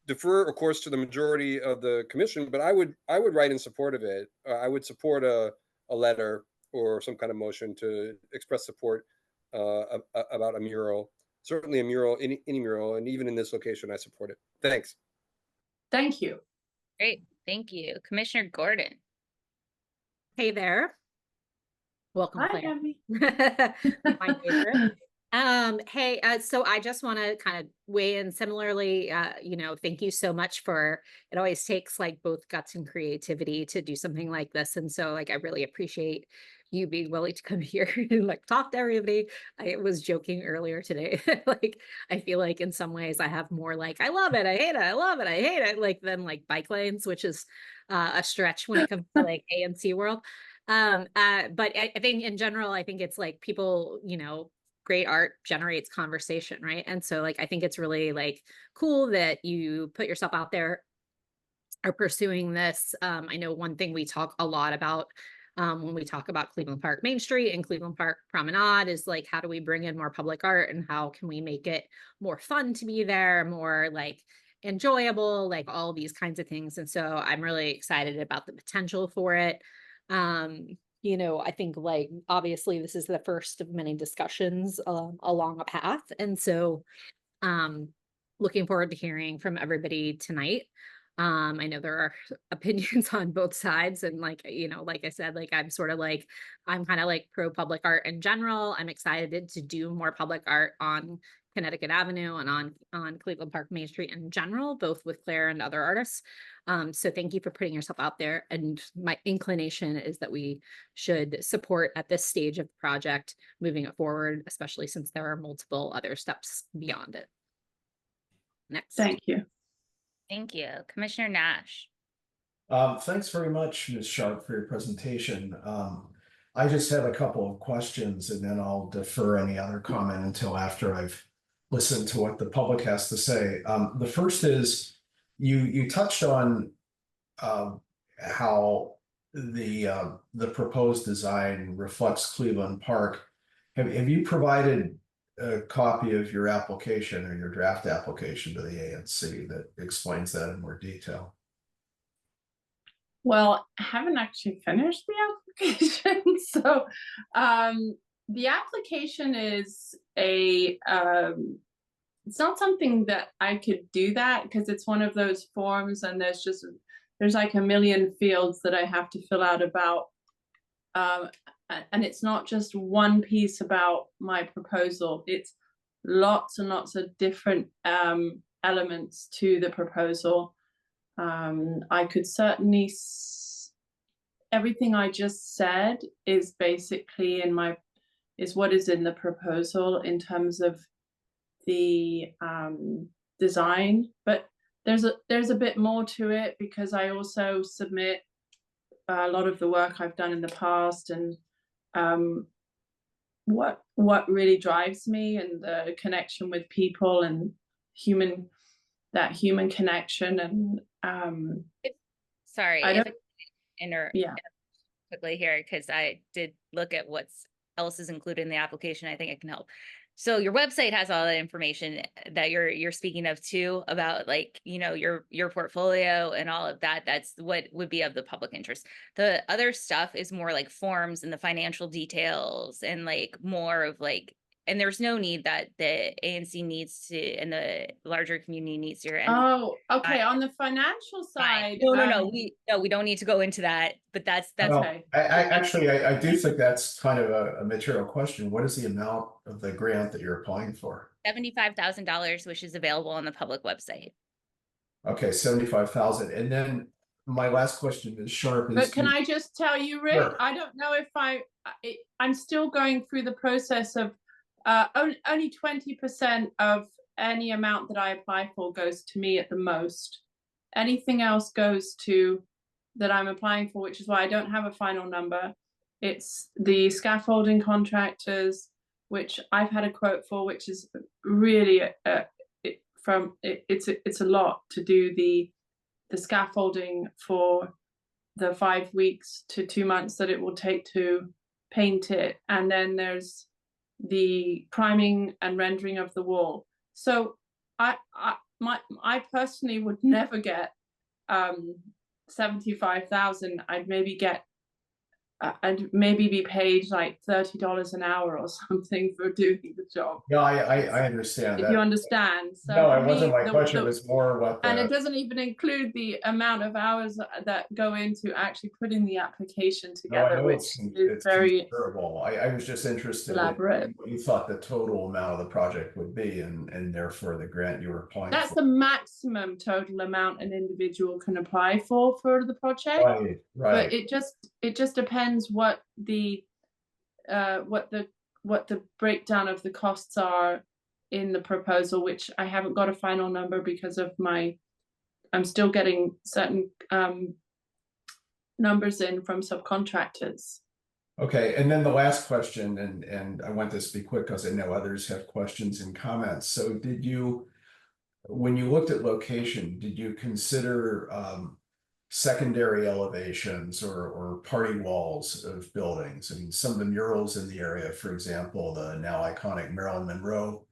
defer, of course, to the majority of the commission, but I would write in support of it. I would support a letter or some kind of motion to express support about a mural. Certainly a mural, any mural, and even in this location, I support it. Thanks. Thank you. Great, thank you. Commissioner Gordon. Hey there. Welcome, Hi, Claire. Abby. My favorite. Hey, so I just want to kind of weigh in similarly, thank you so much for, it always takes like both guts and creativity to do something like this. And so like, I really appreciate you being willing to come here and like talk to everybody. I was joking earlier today, like, I feel like in some ways I have more like, I love it, I hate it, I love it, I hate it, like than like bike lanes, which is a stretch when it comes to like ANC world. But I think in general, I think it's like people, great art generates conversation, right? And so like, I think it's really like cool that you put yourself out there are pursuing this. I know one thing we talk a lot about when we talk about Cleveland Park Main Street and Cleveland Park Promenade is like, how do we bring in more public art and how can we make it more fun to be there, more like enjoyable, like all these kinds of things. And so I'm really excited about the potential for it. I think like, obviously this is the first of many discussions along a path. And so looking forward to hearing from everybody tonight. I know there are opinions on both sides and like, like I said, like I'm kind of like pro public art in general. I'm excited to do more public art on Connecticut Avenue and on Cleveland Park Main Street in general, both with Claire and other artists. So thank you for putting yourself out there. And my inclination is that we should support at this stage of the project, moving it forward, especially since there are multiple other steps beyond it. Next. Thank you. Thank you. Commissioner Nash. Thanks very much, Ms. Sharp, for your presentation. I just have a couple of questions and then I'll defer any other comment until after I've listened to what the public has to say. The first is you touched on how the proposed design reflects Cleveland Park. Have you provided a copy of your application or your draft application to the ANC that explains that in more detail? Well, I haven't actually finished the application. So the application is it's not something that I could do that because it's one of those forms and there's like a million fields that I have to fill out about. And it's not just one piece about my proposal. It's lots and lots of different elements to the proposal. I could certainly, everything I just said is basically is what is in the proposal in terms of the design, but there's a bit more to it because I also submit a lot of the work I've done in the past and what really drives me and the connection with people and human connection and sorry I don't, yeah, quickly here because I did look at what's else is included in the application. I think it can help. So your website has all the information that you're speaking of too about like, your portfolio and all of that. That's what would be of the public interest. The other stuff is more like forms and the financial details and like more of like, and there's no need that the ANC needs to and the larger community needs to. Oh, okay. On the financial side. No, we don't need to go into that, but that's okay. I do think that's kind of a material question. What is the amount of the grant that you're applying for? $75,000, which is available on the public website. Okay, 75,000. And then my last question is Sharp. But can I just tell you, Rick, sure. I don't know if I'm still going through the process of only 20% of any amount that I apply for goes to me at the most. Anything else goes to that I'm applying for, which is why I don't have a final number. It's the scaffolding contractors, which I've had a quote for, which is really it's a lot to do the scaffolding for the 5 weeks to 2 months that it will take to paint it, and then there's the priming and rendering of the wall. So I personally would never get 75,000. I'd maybe get I'd maybe be paid like $30 an hour or something for doing the job. Yeah, I understand If that. you understand. So No, for it wasn't me, my question. It was more what and it the, doesn't even include the amount of hours that go into actually putting the application no, I together, know which it's is very considerable. I was just interested in elaborate. what you thought the total amount of the project would be, and therefore the grant you were applying That's for. the maximum total amount an individual can apply for the project. Right, right. But it just depends what the breakdown of the costs are in the proposal, which I haven't got a final number because of I'm still getting certain numbers in from subcontractors. Okay, and then the last question, and I want this to be quick because I know others have questions and comments. So did you, when you looked at location, did you consider secondary elevations or party walls of buildings? I mean, some of the murals in the area, for example, the now iconic Marilyn Monroe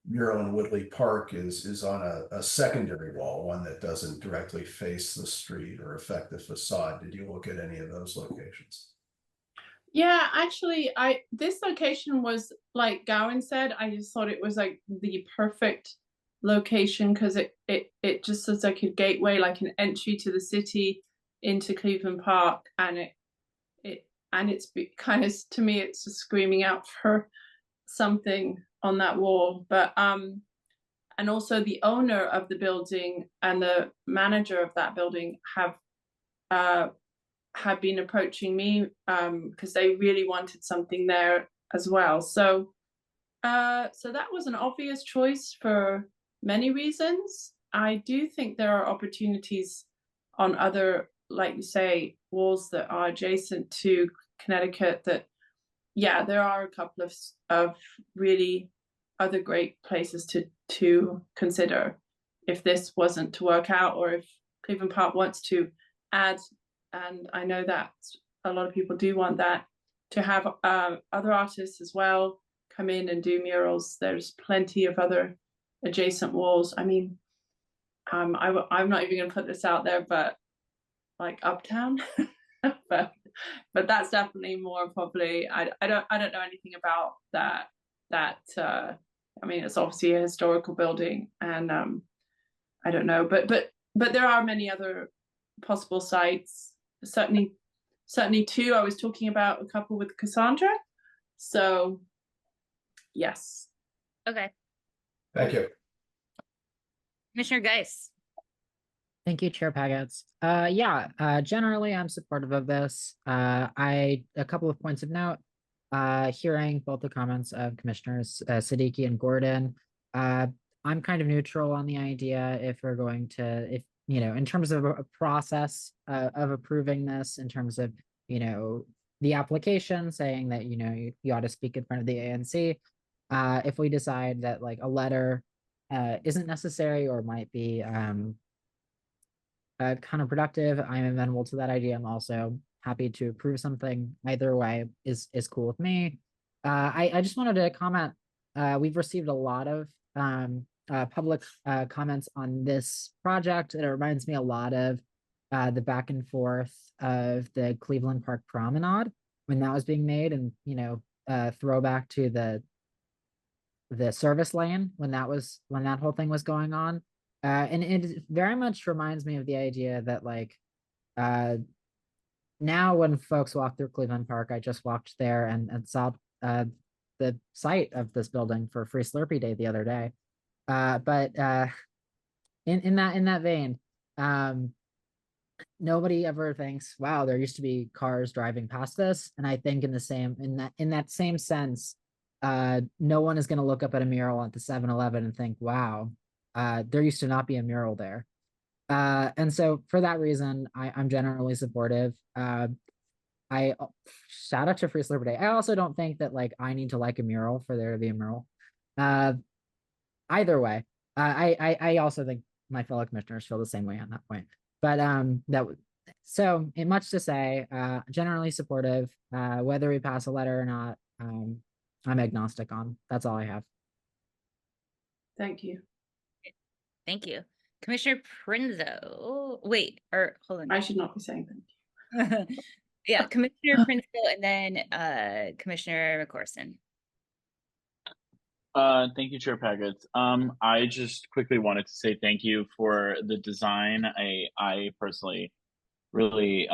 mural in Woodley Park is on a secondary wall, one that doesn't directly face the street or affect the facade. Did you look at any of those locations? Yeah, actually, this location was like Gowan said, I just thought it was like the perfect location because it just was like a gateway, like an entry to the city into Cleveland Park, and it's kind of, to me, it's just screaming out for something on that wall. But and also the owner of the building and the manager of that building have been approaching me because they really wanted something there as well. So so that was an obvious choice for many reasons. I do think there are opportunities on other, like you say, walls that are adjacent to Connecticut that, yeah, there are a couple of really other great places to consider if this wasn't to work out, or if Cleveland Park wants to add, and I know that a lot of people do want that, to have other artists as well come in and do murals. There's plenty of other adjacent walls. I mean, I'm not even going to put this out there, but like Uptown, but that's definitely more probably. I don't know anything about that. I mean, it's obviously a historical building, and I don't know, but there are many other possible sites. Certainly two. I was talking about a couple with Cassandra. So yes. Okay. Thank you. Commissioner Geis. Thank you, Chair Pagets. Generally I'm supportive of this. A couple of points of note. Hearing both the comments of Commissioners Siddiqui and Gordon, I'm kind of neutral on the idea if we're going to, in terms of a process of approving this, in terms of, the application saying that, you ought to speak in front of the ANC. If we decide that like a letter isn't necessary or might be counterproductive, I'm amenable to that idea. I'm also happy to approve something. Either way is cool with me. I just wanted to comment. We've received a lot of public comments on this project. It reminds me a lot of the back and forth of the Cleveland Park Promenade when that was being made, and throwback to the service lane when that whole thing was going on. And it very much reminds me of the idea that like now when folks walk through Cleveland Park, I just walked there and saw the site of this building for Free Slurpee Day the other day. But in that vein, nobody ever thinks, wow, there used to be cars driving past this. And I think in that same sense, no one is going to look up at a mural at the 7-Eleven and think, wow, there used to not be a mural there. And so for that reason, I'm generally supportive. I shout out to Free Slurpee Day. I also don't think that like I need to like a mural for there to be a mural. Either way, I also think my fellow commissioners feel the same way on that point. But much to say, generally supportive, whether we pass a letter or not. I'm agnostic on. That's all I have. Thank you. Thank you. Commissioner Prinzo. Wait, or hold on. I should not be saying thank you. Yeah, Commissioner Prinzo and then Commissioner McCorson. Thank you, Chair Paggett. I just quickly wanted to say thank you for the design. I personally really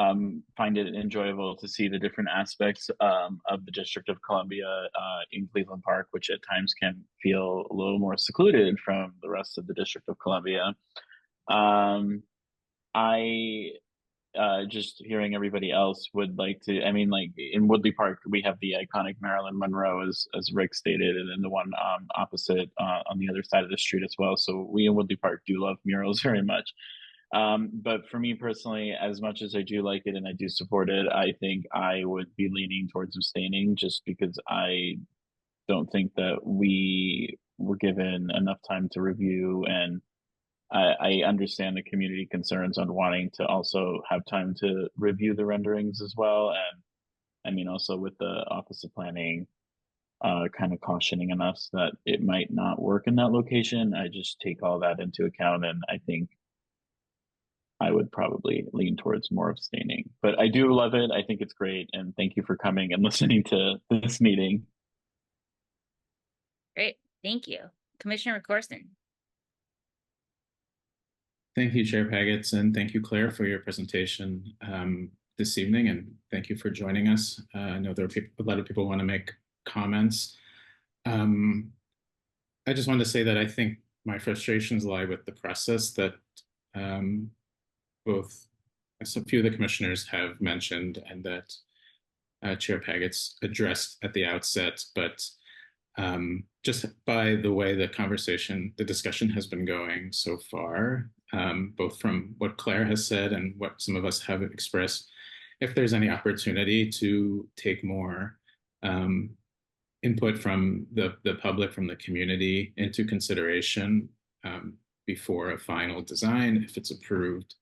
find it enjoyable to see the different aspects of the District of Columbia in Cleveland Park, which at times can feel a little more secluded from the rest of the District of Columbia. I just hearing everybody else would like to, I mean, like in Woodley Park, we have the iconic Marilyn Monroe, as Rick stated, and then the one opposite on the other side of the street as well. So we in Woodley Park do love murals very much. But for me personally, as much as I do like it and I do support it, I think I would be leaning towards abstaining, just because I don't think that we were given enough time to review, and I understand the community concerns on wanting to also have time to review the renderings as well. And I mean, also with the Office of Planning kind of cautioning us that it might not work in that location. I just take all that into account, and I think I would probably lean towards more abstaining. But I do love it. I think it's great. And thank you for coming and listening to this meeting. Great. Thank you. Commissioner McCorson. Thank you, Chair Paggett, and thank you, Claire, for your presentation this evening, and thank you for joining us. I know there are a lot of people want to make comments. I just wanted to say that I think my frustrations lie with the process that both a few of the commissioners have mentioned, and that Chair Paggett's addressed at the outset, but just by the way the discussion has been going so far, both from what Claire has said and what some of us have expressed, if there's any opportunity to take more input from the public, from the community into consideration before a final design, if it's approved,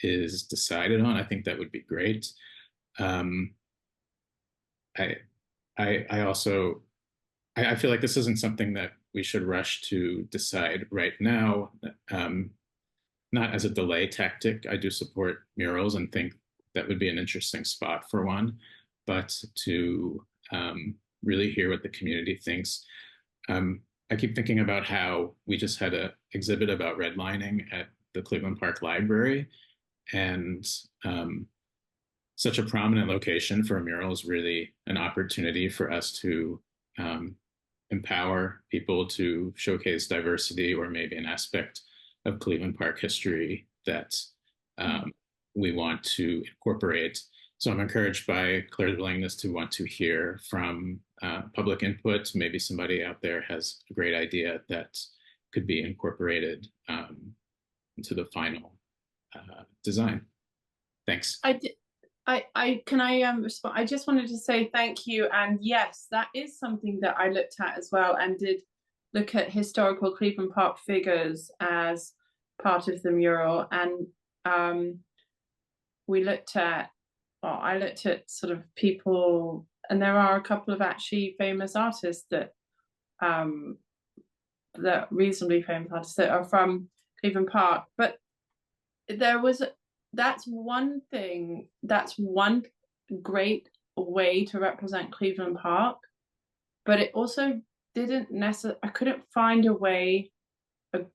is decided on, I think that would be great. I feel like this isn't something that we should rush to decide right now, not as a delay tactic. I do support murals and think that would be an interesting spot for one, but to really hear what the community thinks. I keep thinking about how we just had an exhibit about redlining at the Cleveland Park Library, and such a prominent location for a mural is really an opportunity for us to empower people to showcase diversity, or maybe an aspect of Cleveland Park history that we want to incorporate. So I'm encouraged by Claire's willingness to want to hear from public input. Maybe somebody out there has a great idea that could be incorporated into the final design. Thanks. Can I respond? I just wanted to say thank you. And yes, that is something that I looked at as well, and did look at historical Cleveland Park figures as part of the mural. And we looked at, well, I looked at sort of people, and there are a couple of actually famous artists that reasonably famous artists that are from Cleveland Park. But that's one thing, that's one great way to represent Cleveland Park, but it also didn't necessarily, I couldn't find a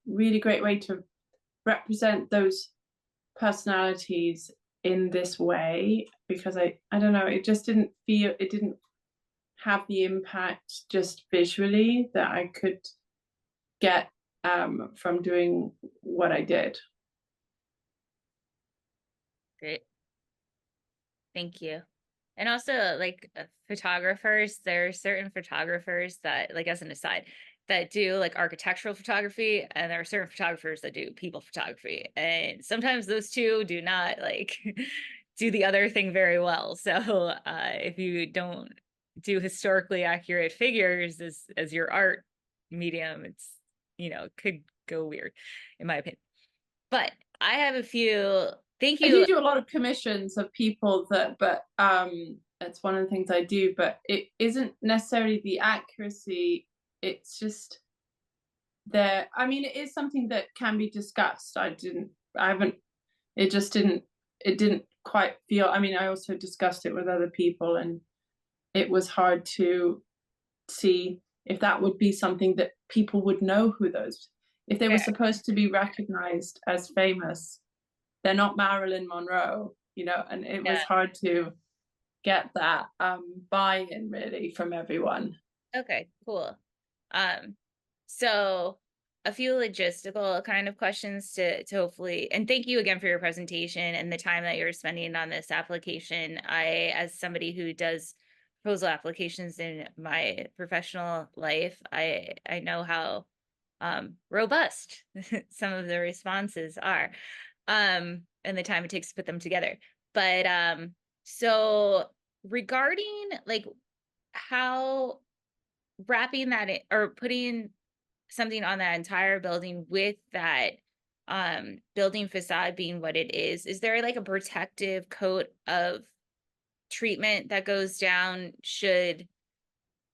really great way to represent those personalities in this way, because I don't know, it just didn't feel, it didn't have the impact just visually that I could get from doing what I did. Great. Thank you. And also, like, photographers, there are certain photographers that, like, as an aside, that do like architectural photography, and there are certain photographers that do people photography, and sometimes those two do not like do the other thing very well. So if you don't do historically accurate figures as your art medium, it's, could go weird, in my opinion. But I have a few. Thank you. I do a lot of commissions of people that, but it's one of the things I do, but it isn't necessarily the accuracy. It's just there. I mean, it is something that can be discussed. It didn't quite feel, I mean, I also discussed it with other people, and it was hard to see if that would be something that people would know who those, if they were supposed to be recognized as famous, they're not Marilyn Monroe, you know, and it was hard to get that buy-in really from everyone. Okay, cool. So a few logistical kind of questions to hopefully, and thank you again for your presentation and the time that you're spending on this application. I, as somebody who does proposal applications in my professional life, I know how robust some of the responses are, and the time it takes to put them together. But so regarding like how wrapping that in, or putting something on that entire building with that building facade being what it is there like a protective coat of treatment that goes down should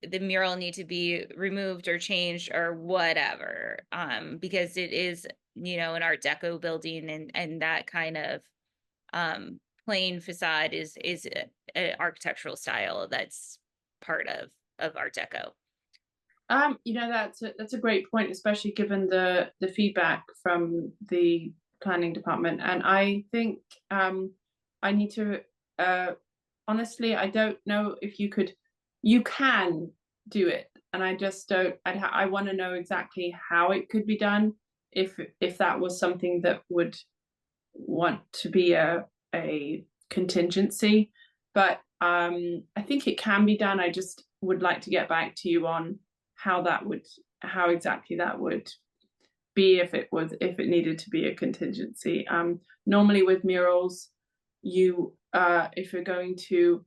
the mural need to be removed or changed or whatever, because it is, you know, an Art Deco building, and that kind of plain facade is an architectural style that's part of Art Deco. You know, that's a great point, especially given the feedback from the planning department. And I think I need to honestly, I don't know if you can do it, and I just don't. I want to know exactly how it could be done, if that was something that would want to be a contingency. But I think it can be done. I just would like to get back to you on how exactly that would be if it needed to be a contingency. Normally with murals, you if you're going to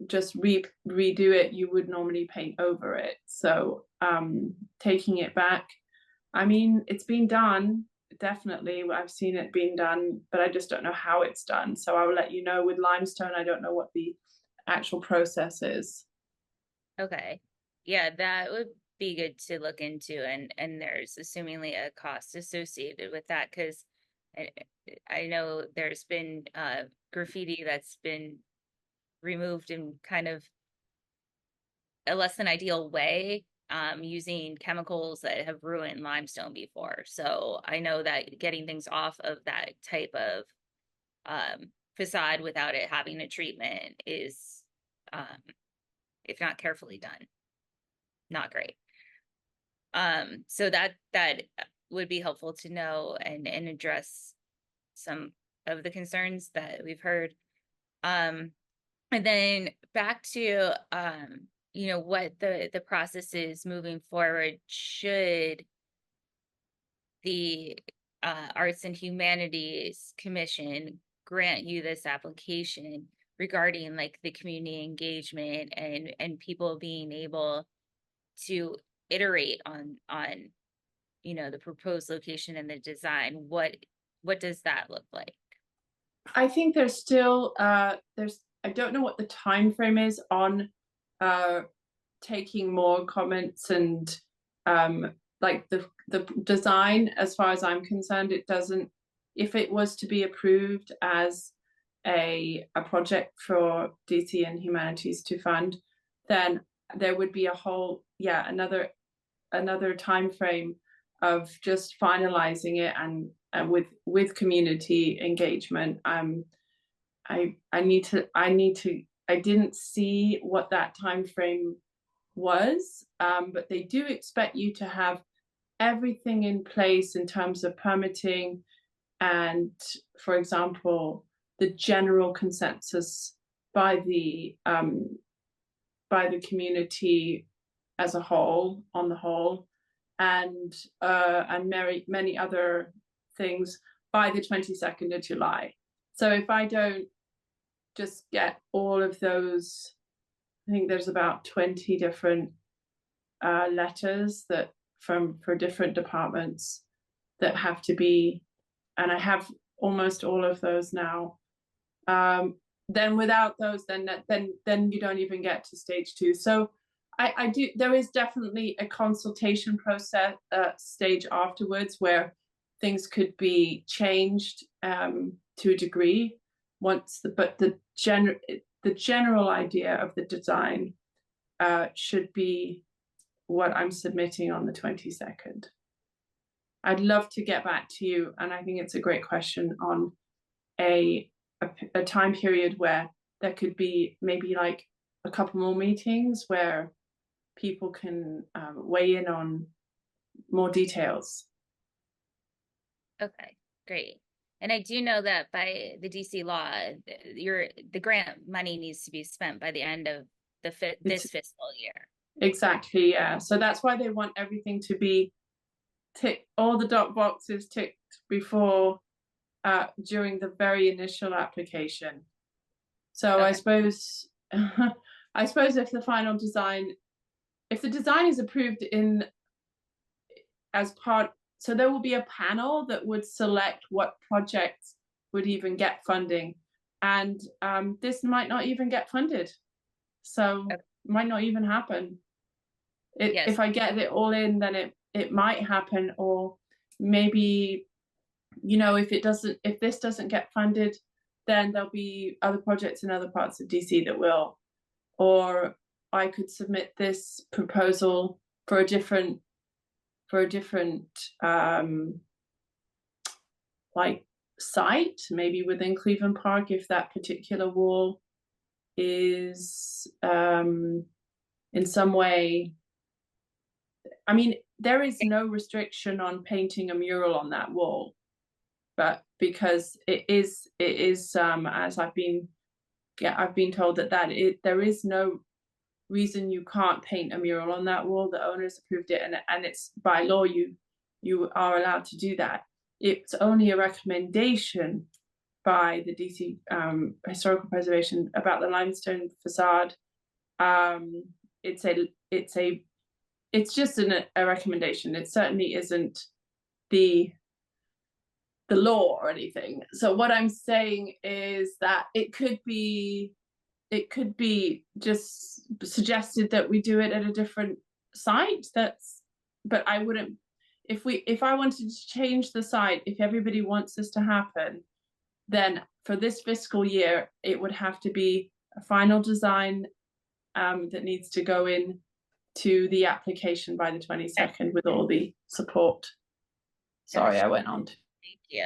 just redo it, you would normally paint over it. So taking it back, I mean, it's been done, definitely. I've seen it being done, but I just don't know how it's done. So I will let you know. With limestone, I don't know what the actual process is. Okay. Yeah, that would be good to look into, and there's assumingly a cost associated with that, because I know there's been graffiti that's been removed in kind of a less than ideal way, using chemicals that have ruined limestone before. So I know that getting things off of that type of facade without it having a treatment is, if not carefully done, not great. So that would be helpful to know and address some of the concerns that we've heard. And then back to you know, what the process is moving forward. Should the Arts and Humanities Commission grant you this application regarding like the community engagement and people being able to iterate on you know, the proposed location and the design, what does that look like? I think there's still I don't know what the time frame is on taking more comments and like the design. As far as I'm concerned, it doesn't, if it was to be approved as a project for DC and Humanities to fund, then there would be a whole another time frame of just finalizing it and with community engagement. I didn't see what that time frame was, but they do expect you to have everything in place in terms of permitting and, for example, the general consensus by the community as a whole, on the whole, and many other things by the 22nd of July. So if I don't just get all of those, I think there's about 20 different letters that for different departments that have to be, and I have almost all of those now. then without those, then you don't even get to stage 2. So I do, there is definitely a consultation process stage afterwards where things could be changed to a degree once the general idea of the design should be what I'm submitting on the 22nd. I'd love to get back to you, and I think it's a great question on a time period where there could be maybe like a couple more meetings where people can weigh in on more details. Okay, great. And I do know that by the DC law, the grant money needs to be spent by the end of this fiscal year. Exactly, yeah. So that's why they want everything to be ticked, all the dot boxes ticked before during the very initial application. So okay. I suppose if the final design, if the design is approved as part, so there will be a panel that would select what projects would even get funding, and this might not even get funded, so okay. It might not even happen. Yes. If I get it all in, then it might happen, or maybe, you know, if this doesn't get funded, then there'll be other projects in other parts of DC that will, or I could submit this proposal for a different like site, maybe within Cleveland Park, if that particular wall is in some way, I mean, there is no restriction on painting a mural on that wall, but because it is as I've been told there is no reason you can't paint a mural on that wall. The owners approved it, and it's by law you are allowed to do that. It's only a recommendation by the DC Historical Preservation about the limestone facade. It's just a recommendation. It certainly isn't the law or anything. So what I'm saying is that it could be just suggested that we do it at a different site. But I wouldn't, if I wanted to change the site, if everybody wants this to happen, then for this fiscal year, it would have to be a final design that needs to go in to the application by the 22nd with all the support. Sorry, I went on. Thank you.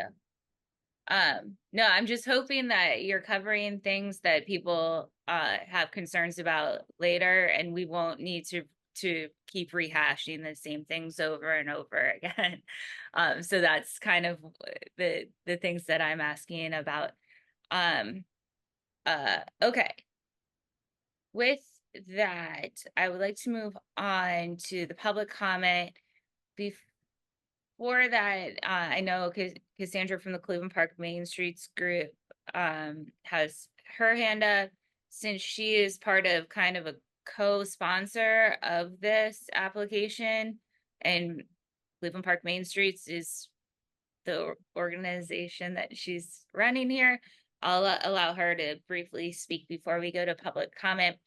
No, I'm just hoping that you're covering things that people have concerns about later, and we won't need to keep rehashing the same things over and over again. So that's kind of the things that I'm asking about. Okay. With that, I would like to move on to the public comment. Before that, I know Cassandra from the Cleveland Park Main Streets group has her hand up, since she is part of kind of a co-sponsor of this application, and Cleveland Park Main Streets is the organization that she's running here. I'll allow her to briefly speak before we go to public comment.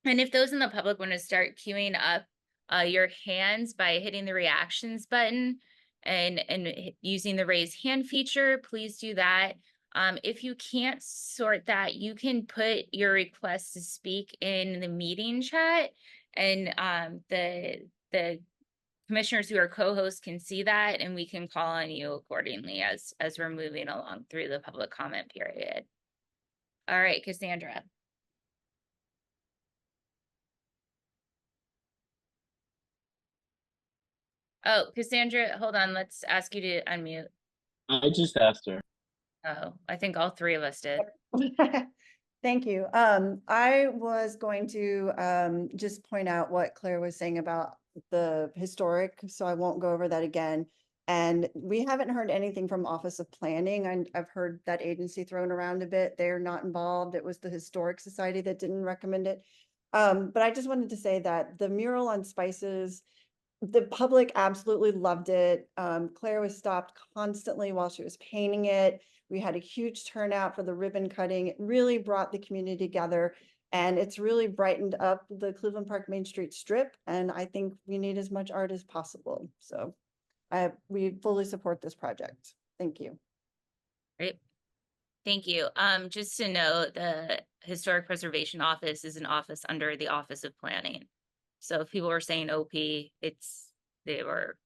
And if those in the public want to start queuing up your hands by hitting the reactions button and using the raise hand feature, please do that. If you can't sort that, you can put your request to speak in the meeting chat, and the commissioners who are co-hosts can see that, and we can call on you accordingly as we're moving along through the public comment period. All right, Cassandra. Oh, Cassandra, hold on. Let's ask you to unmute. I just asked her. Oh, I think all three of us did. Thank you. I was going to just point out what Claire was saying about the historic, so I won't go over that again. And we haven't heard anything from Office of Planning. I've heard that agency thrown around a bit. They're not involved. It was the Historic Society that didn't recommend it. But I just wanted to say that the mural on Spices the public absolutely loved it. Claire was stopped constantly while she was painting it. We had a huge turnout for the ribbon cutting. It really brought the community together, and it's really brightened up the Cleveland Park Main Street strip. And I think we need as much art as possible. So we fully support this project. Thank you. Great. Thank you. Just to know, the Historic Preservation Office is an office under the Office of Planning. So if people were saying OP, they were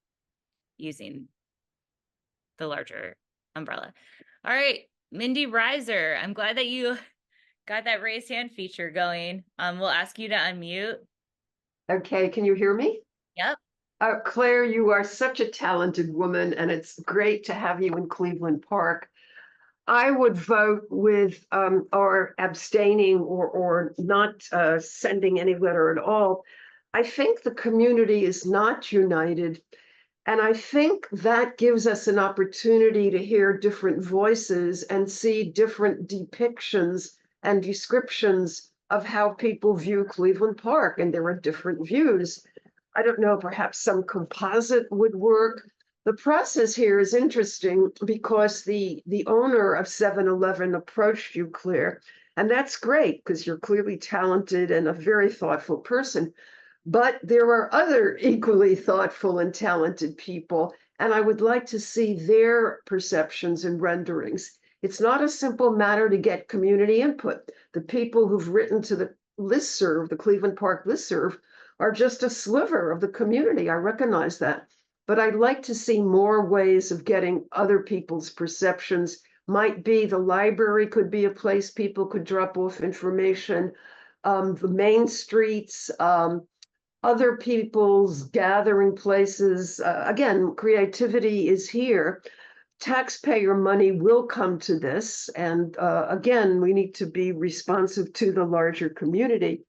using the larger umbrella. All right, Mindy Reiser, I'm glad that you got that raise hand feature going. We'll ask you to unmute. Okay, can you hear me? Yep. Claire, you are such a talented woman, and it's great to have you in Cleveland Park. I would vote with or abstaining or not sending any letter at all. I think the community is not united, and I think that gives us an opportunity to hear different voices and see different depictions and descriptions of how people view Cleveland Park, and there are different views. I don't know, perhaps some composite would work. The process here is interesting because the owner of 7-Eleven approached you, Claire, and that's great because you're clearly talented and a very thoughtful person. But there are other equally thoughtful and talented people, and I would like to see their perceptions and renderings. It's not a simple matter to get community input. The people who've written to the listserv, the Cleveland Park listserv, are just a sliver of the community. I recognize that. But I'd like to see more ways of getting other people's perceptions. Might be the library could be a place people could drop off information, the main streets, other people's gathering places. Again, creativity is here. Taxpayer money will come to this. And again, we need to be responsive to the larger community.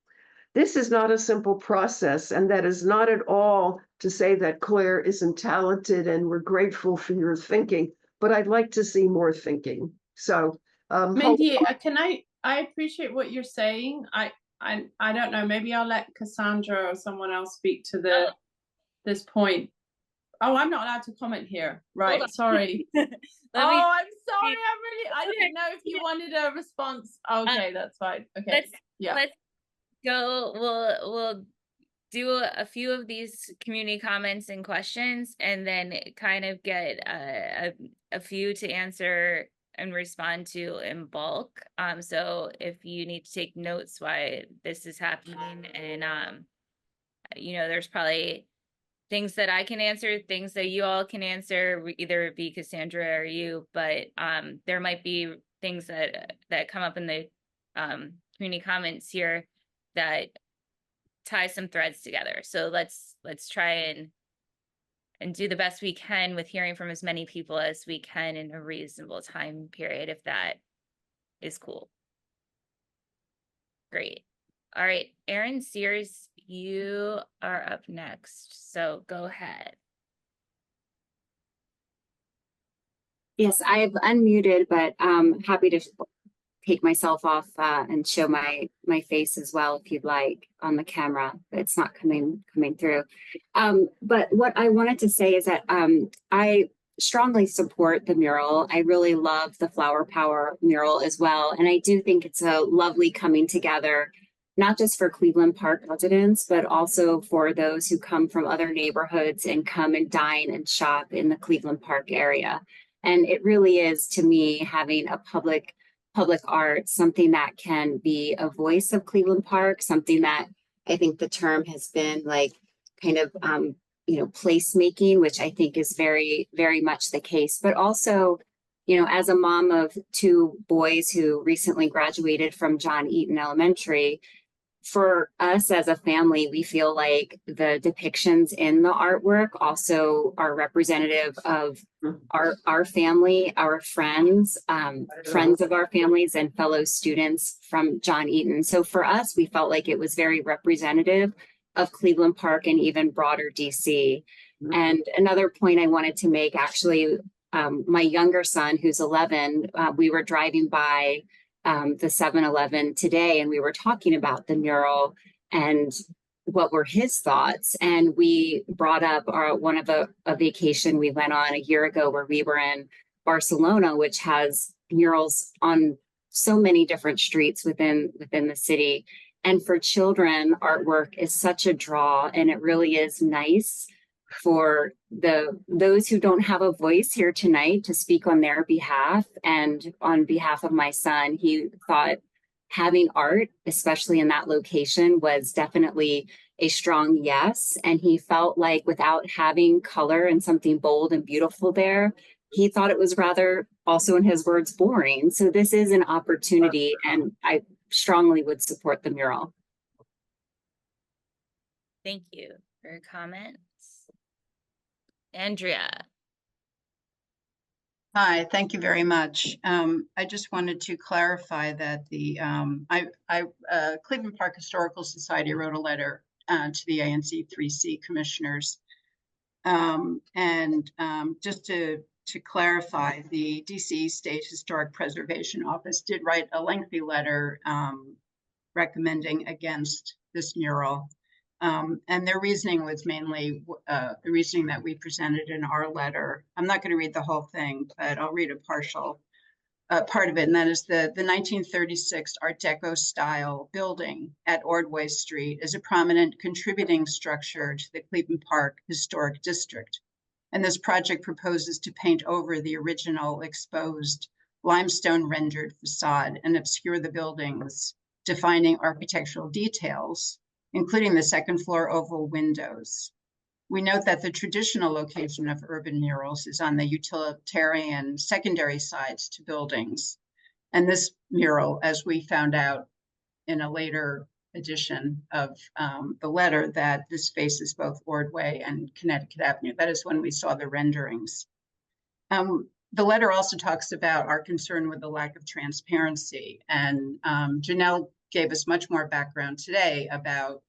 This is not a simple process, and that is not at all to say that Claire isn't talented and we're grateful for your thinking, but I'd like to see more thinking. So, Mindy, I appreciate what you're saying. I don't know, maybe I'll let Cassandra or someone else speak to this point. Oh, I'm not allowed to comment here. Right, sorry. I'm sorry, I didn't know if you wanted a response. Okay, that's fine. Okay. Let's go. We'll do a few of these community comments and questions, and then kind of get a few to answer and respond to in bulk. So if you need to take notes why this is happening, and there's probably things that I can answer, things that you all can answer, either be Cassandra or you, but there might be things that come up in the community comments here that tie some threads together. So let's try and do the best we can with hearing from as many people as we can in a reasonable time period, if that is cool. Great. All right, Erin Sears, you are up next, so go ahead. Yes, I've unmuted, but I'm happy to take myself off and show my face as well if you'd like on the camera. It's not coming through. But what I wanted to say is that I strongly support the mural. I really love the Flower Power mural as well. And I do think it's a lovely coming together, not just for Cleveland Park residents, but also for those who come from other neighborhoods and come and dine and shop in the Cleveland Park area. And it really is, to me, having a public art, something that can be a voice of Cleveland Park, something that I think the term has been like kind of, placemaking, which I think is very, very much the case. But also, as a mom of two boys who recently graduated from John Eaton Elementary, for us as a family, we feel like the depictions in the artwork also are representative of our family, our friends, friends of our families, and fellow students from John Eaton. So for us, we felt like it was very representative of Cleveland Park and even broader DC. And another point I wanted to make, actually, my younger son, who's 11, we were driving by the 7-Eleven today, and we were talking about the mural, and what were his thoughts. And we brought up one of a vacation we went on a year ago where we were in Barcelona, which has murals on so many different streets within the city. And for children, artwork is such a draw, and it really is nice for those who don't have a voice here tonight to speak on their behalf. And on behalf of my son, he thought having art, especially in that location, was definitely a strong yes. And he felt like without having color and something bold and beautiful there, he thought it was rather, also in his words, boring. So this is an opportunity, and I strongly would support the mural. Thank you for your comments. Andrea. Hi, thank you very much. I just wanted to clarify that the Cleveland Park Historical Society wrote a letter to the ANC3C commissioners. Just to clarify, the DC State Historic Preservation Office did write a lengthy letter recommending against this mural. And their reasoning was mainly the reasoning that we presented in our letter. I'm not going to read the whole thing, but I'll read a partial part of it. And that is the 1936 Art Deco style building at Ordway Street is a prominent contributing structure to the Cleveland Park Historic District. And this project proposes to paint over the original exposed limestone rendered facade and obscure the building's defining architectural details, including the second floor oval windows. We note that the traditional location of urban murals is on the utilitarian secondary sides to buildings. And this mural, as we found out in a later edition of the letter, that this faces both Ordway and Connecticut Avenue. That is when we saw the renderings. The letter also talks about our concern with the lack of transparency. And Janelle gave us much more background today about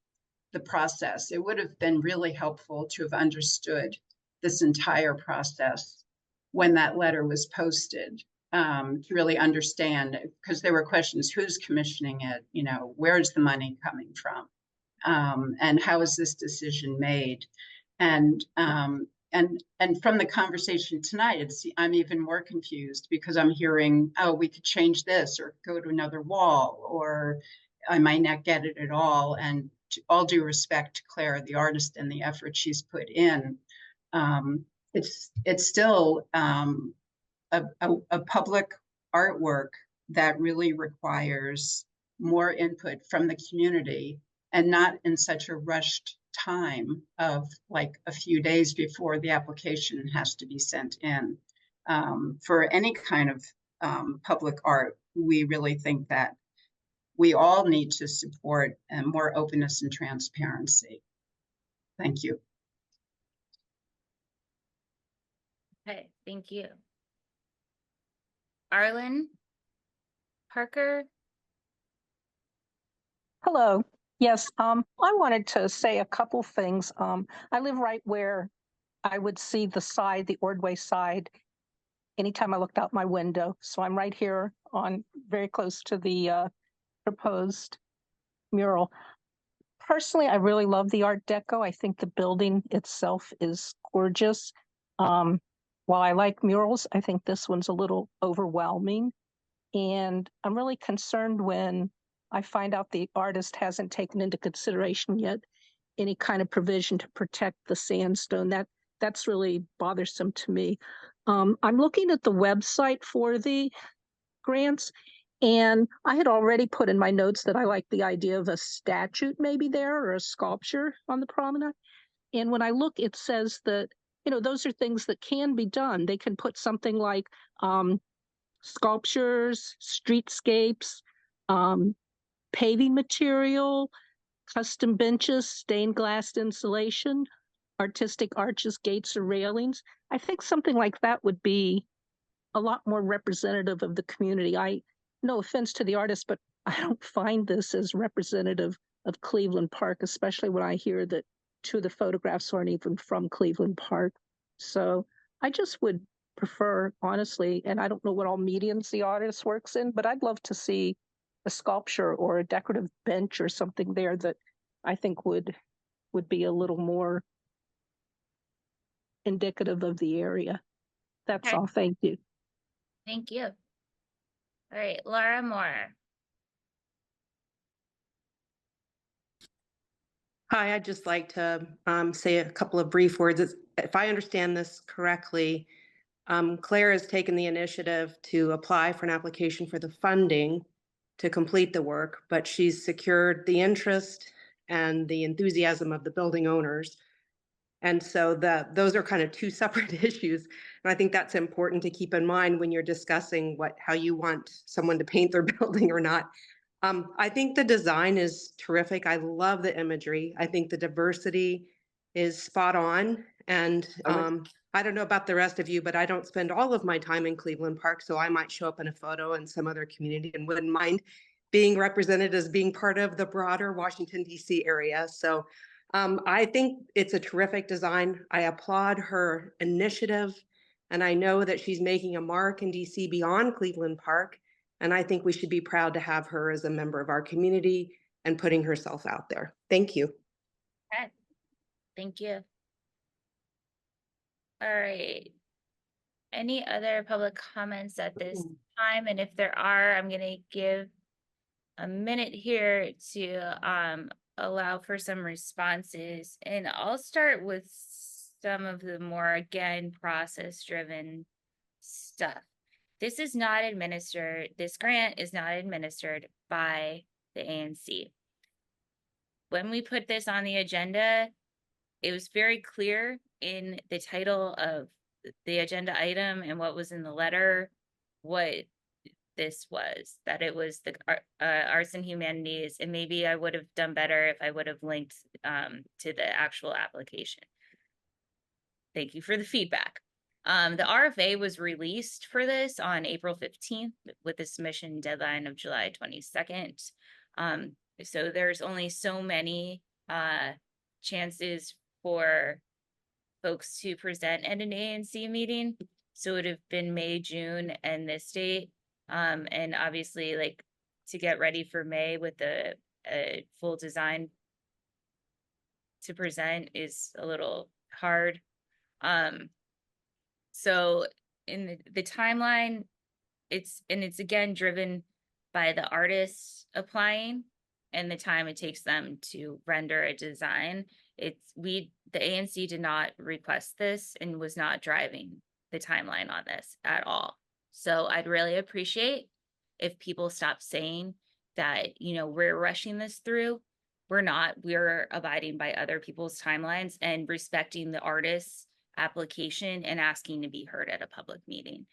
the process. It would have been really helpful to have understood this entire process when that letter was posted, to really understand, because there were questions: who's commissioning it? You know, where's the money coming from? And how is this decision made? And from the conversation tonight, I'm even more confused because I'm hearing, oh, we could change this or go to another wall, or I might not get it at all. And to all due respect to Claire, the artist, and the effort she's put in, it's still a public artwork that really requires more input from the community, and not in such a rushed time of like a few days before the application has to be sent in. For any kind of public art, we really think that we all need to support more openness and transparency. Thank you. Okay, thank you. Arlen Parker. Hello. Yes, I wanted to say a couple things. I live right where I would see the side, the Ordway side, anytime I looked out my window. So I'm right here on very close to the proposed mural. Personally, I really love the Art Deco. I think the building itself is gorgeous. While I like murals, I think this one's a little overwhelming. And I'm really concerned when I find out the artist hasn't taken into consideration yet any kind of provision to protect the sandstone. That's really bothersome to me. I'm looking at the website for the grants, and I had already put in my notes that I like the idea of a statue maybe there, or a sculpture on the promenade. And when I look, it says that, you know, those are things that can be done. They can put something like sculptures, streetscapes, paving material, custom benches, stained glass insulation, artistic arches, gates, or railings. I think something like that would be a lot more representative of the community. No offense to the artist, but I don't find this as representative of Cleveland Park, especially when I hear that two of the photographs aren't even from Cleveland Park. So I just would prefer, honestly, and I don't know what all mediums the artist works in, but I'd love to see a sculpture or a decorative bench or something there that I think would would be a little more indicative of the area. That's Okay. all. Thank you. Thank you. All right, Laura Moore. Hi, I'd just like to say a couple of brief words. If I understand this correctly, Claire has taken the initiative to apply for an application for the funding to complete the work, but she's secured the interest and the enthusiasm of the building owners. And so those are kind of two separate issues. And I think that's important to keep in mind when you're discussing how you want someone to paint their building or not. I think the design is terrific. I love the imagery. I think the diversity is spot on. And I don't know about the rest of you, but I don't spend all of my time in Cleveland Park. So I might show up in a photo in some other community and wouldn't mind being represented as being part of the broader Washington, D.C. area. So I think it's a terrific design. I applaud her initiative. And I know that she's making a mark in D.C. beyond Cleveland Park. And I think we should be proud to have her as a member of our community and putting herself out there. Thank you. Okay. Thank you. All right. Any other public comments at this time? And if there are, I'm going to give a minute here to allow for some responses. And I'll start with some of the more, again, process-driven stuff. This is not administered, this grant is not administered by the ANC. When we put this on the agenda, it was very clear in the title of the agenda item and what was in the letter, what this was, that it was the Arts and Humanities, and maybe I would have done better if I would have linked to the actual application. Thank you for the feedback. The RFA was released for this on April 15th with the submission deadline of July 22nd. So there's only so many chances for folks to present at an ANC meeting. So it would have been May, June, and this date. And obviously, like, to get ready for May with a full design to present is a little hard. So in the timeline, it's again driven by the artists applying and the time it takes them to render a design. The ANC did not request this and was not driving the timeline on this at all. So I'd really appreciate if people stop saying that, you know, we're rushing this through. We're not. We're abiding by other people's timelines and respecting the artist's application and asking to be heard at a public meeting.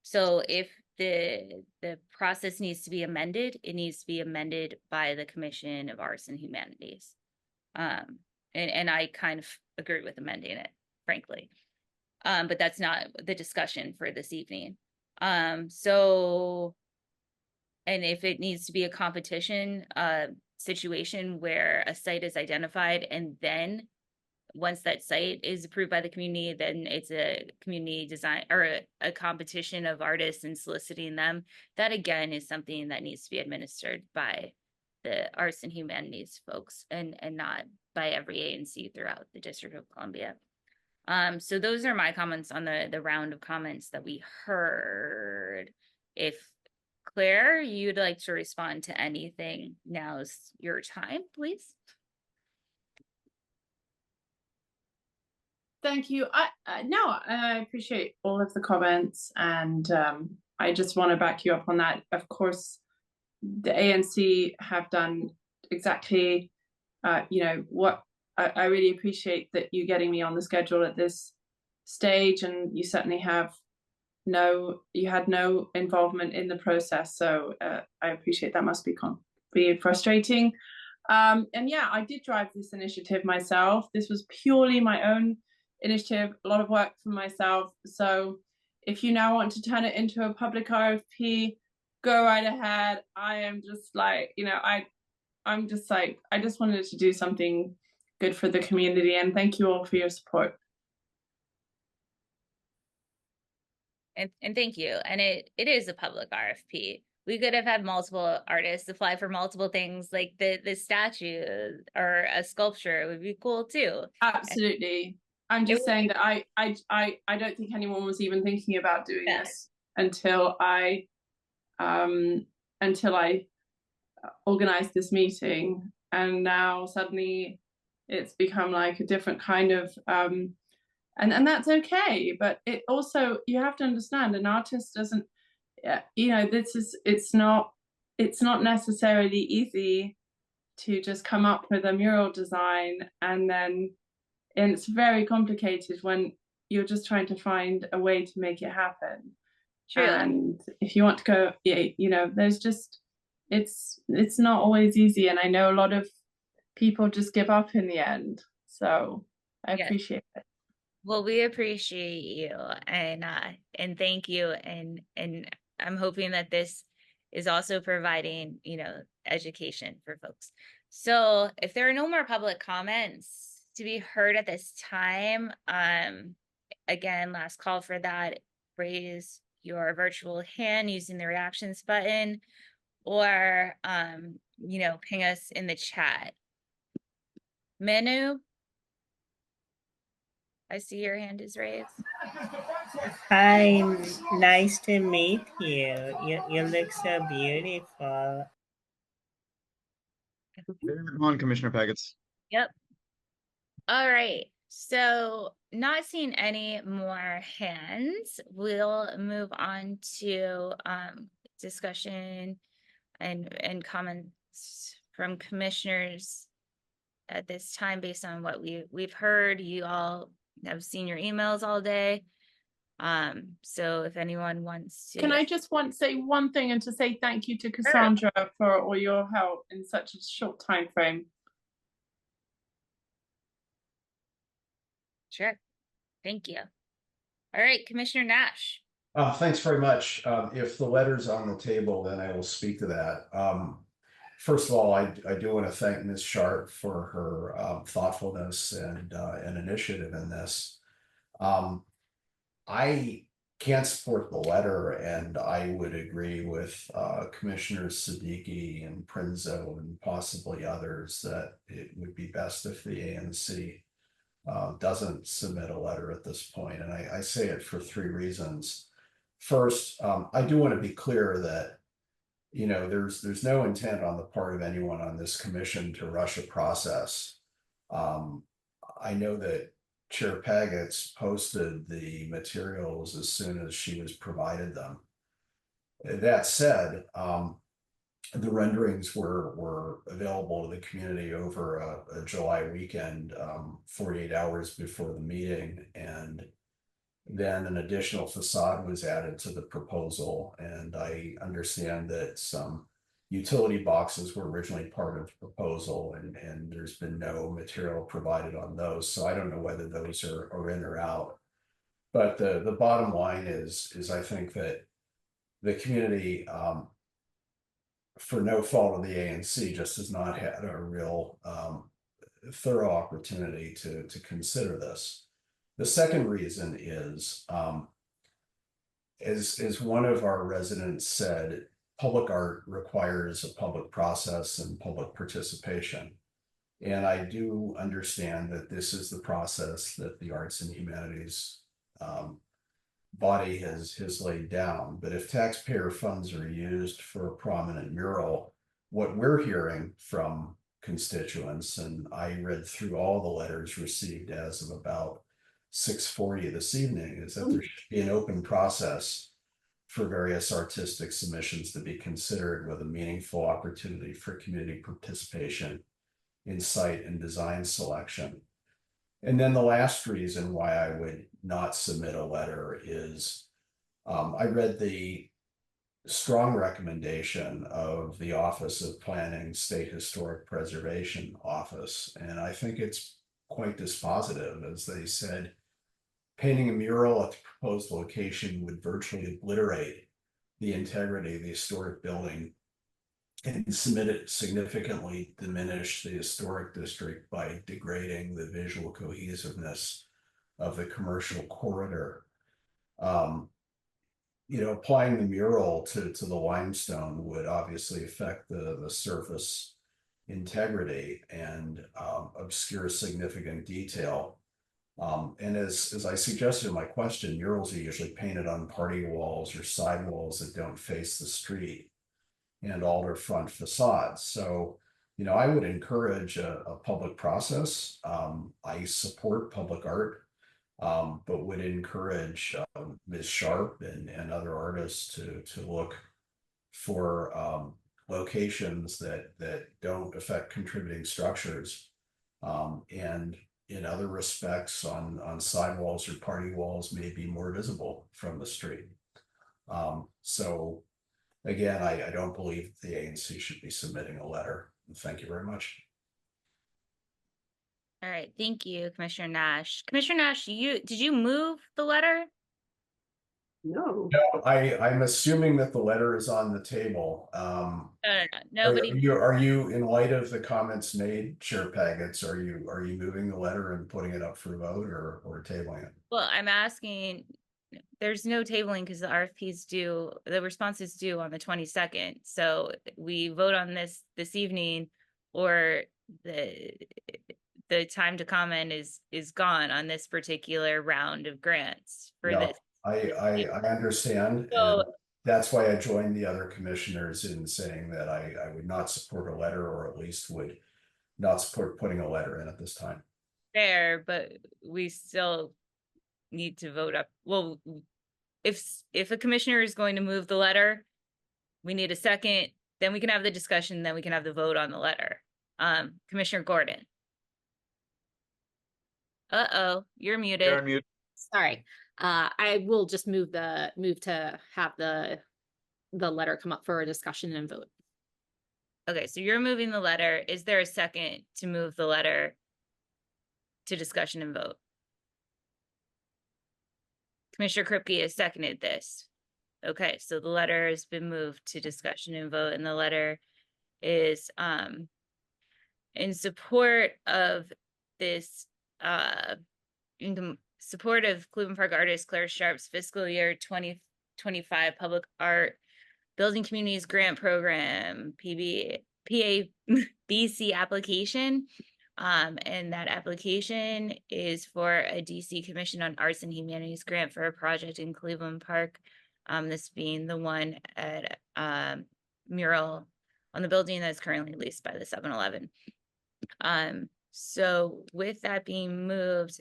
So if the process needs to be amended, it needs to be amended by the Commission of Arts and Humanities. And I kind of agree with amending it, frankly. But that's not the discussion for this evening. So, and if it needs to be a competition situation where a site is identified and then once that site is approved by the community, then it's a community design or a competition of artists and soliciting them. That again is something that needs to be administered by the Arts and Humanities folks and not by every ANC throughout the District of Columbia. So those are my comments on the round of comments that we heard. If Claire, you'd like to respond to anything, now's your time, please. Thank you. I appreciate all of the comments, and I just want to back you up on that. Of course, the ANC have done exactly, what I really appreciate that you getting me on the schedule at this stage, and you certainly had no involvement in the process. So I appreciate that. Must be frustrating. And yeah, I did drive this initiative myself. This was purely my own initiative, a lot of work for myself. So if you now want to turn it into a public RFP, go right ahead. I am just like, I'm just like, I just wanted to do something good for the community, and thank you all for your support. And thank you. And it is a public RFP, we could have had multiple artists apply for multiple things, like the statue or a sculpture would be cool too. Absolutely. I'm just saying that I don't think anyone was even thinking about doing this until I organized this meeting, and now suddenly it's become like a different kind of and that's okay, but it also, you have to understand, an artist doesn't, you know, it's not necessarily easy to just come up with a mural design, and it's very complicated when you're just trying to find a way to make it happen. True. And if you want to go, you know, there's just, it's not always easy, and I know a lot of people just give up in the end. So I appreciate it. Well, we appreciate you, and thank you, and I'm hoping that this is also providing, you know, education for folks. So if there are no more public comments to be heard at this time, again, last call for that, raise your virtual hand using the reactions button, or you know, ping us in the chat. Manu, I see your hand is raised. Hi, nice to meet you. You look so beautiful. Come on, Commissioner Pagets. Yep. All right. So not seeing any more hands, we'll move on to discussion and comments from commissioners at this time based on what we've heard. You all have seen your emails all day. So if anyone wants to. Can I just say one thing, and to say thank you to Cassandra for all your help in such a short time frame. Sure. Thank you. All right, Commissioner Nash. Thanks very much. If the letter's on the table, then I will speak to that. First of all, I do want to thank Ms. Sharp for her thoughtfulness and initiative in this. I can't support the letter, and I would agree with Commissioners Siddiqui and Prinzo and possibly others that it would be best if the ANC doesn't submit a letter at this point. And I say it for three reasons. First, I do want to be clear that, you know, there's no intent on the part of anyone on this commission to rush a process. I know that Chair Pagets posted the materials as soon as she was provided them. That said, the renderings were available to the community over a July weekend, 48 hours before the meeting, and then an additional facade was added to the proposal. And I understand that some utility boxes were originally part of the proposal, and there's been no material provided on those. So I don't know whether those are in or out. But the bottom line is I think that the community, for no fault of the ANC, just has not had a real thorough opportunity to consider this. The second reason is, as one of our residents said, public art requires a public process and public participation. And I do understand that this is the process that the Arts and Humanities body has laid down. But if taxpayer funds are used for a prominent mural, what we're hearing from constituents, and I read through all the letters received as of about 6:40 this evening, is that there should be an open process for various artistic submissions to be considered with a meaningful opportunity for community participation in site and design selection. And then the last reason why I would not submit a letter is I read the strong recommendation of the Office of Planning State Historic Preservation Office, and I think it's quite dispositive. As they said, painting a mural at the proposed location would virtually obliterate the integrity of the historic building and significantly diminish the historic district by degrading the visual cohesiveness of the commercial corridor. applying the mural to the limestone would obviously affect the surface integrity and obscure significant detail. And as I suggested in my question, murals are usually painted on party walls or side walls that don't face the street and alter front facades. So, I would encourage a public process. I support public art, but would encourage Ms. Sharp and other artists to look for locations that don't affect contributing structures. And in other respects, on sidewalls or party walls may be more visible from the street. So again, I don't believe the ANC should be submitting a letter. Thank you very much. All right, thank you, Commissioner Nash. Commissioner Nash, did you move the letter? No. No, I'm assuming that the letter is on the table. No, nobody. Are you, in light of the comments made, Chair Pagets, are you moving the letter and putting it up for vote or tabling it? Well, I'm asking, there's no tabling because the RFP's due, the response is due on the 22nd. So we vote on this evening, or the time to comment is gone on this particular round of grants for Yeah, this. I understand. So, and that's why I joined the other commissioners in saying that I would not support a letter, or at least would not support putting a letter in at this time. fair, but we still need to vote up. Well, if a commissioner is going to move the letter, we need a second, then we can have the discussion, then we can have the vote on the letter. Commissioner Gordon. You're muted. You're on mute. Sorry. I will just move to have the letter come up for a discussion and vote. Okay, so you're moving the letter. Is there a second to move the letter to discussion and vote? Commissioner Kripke has seconded this. Okay, so the letter has been moved to discussion and vote, and the letter is in support of this, in support of Cleveland Park artist Claire Sharp's fiscal year 2025 public art building communities grant program, PABC application. And that application is for a DC Commission on Arts and Humanities grant for a project in Cleveland Park. This being the one at mural on the building that's currently leased by the 7-Eleven. So with that being moved,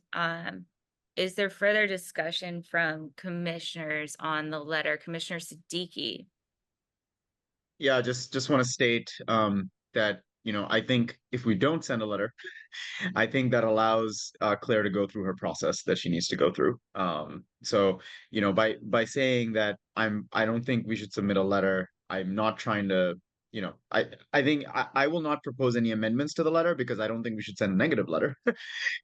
is there further discussion from commissioners on the letter? Commissioner Siddiqui. Yeah, just want to state that, I think if we don't send a letter, I think that allows Claire to go through her process that she needs to go through. So, by saying that I don't think we should submit a letter, I'm not trying to, I think I will not propose any amendments to the letter because I don't think we should send a negative letter.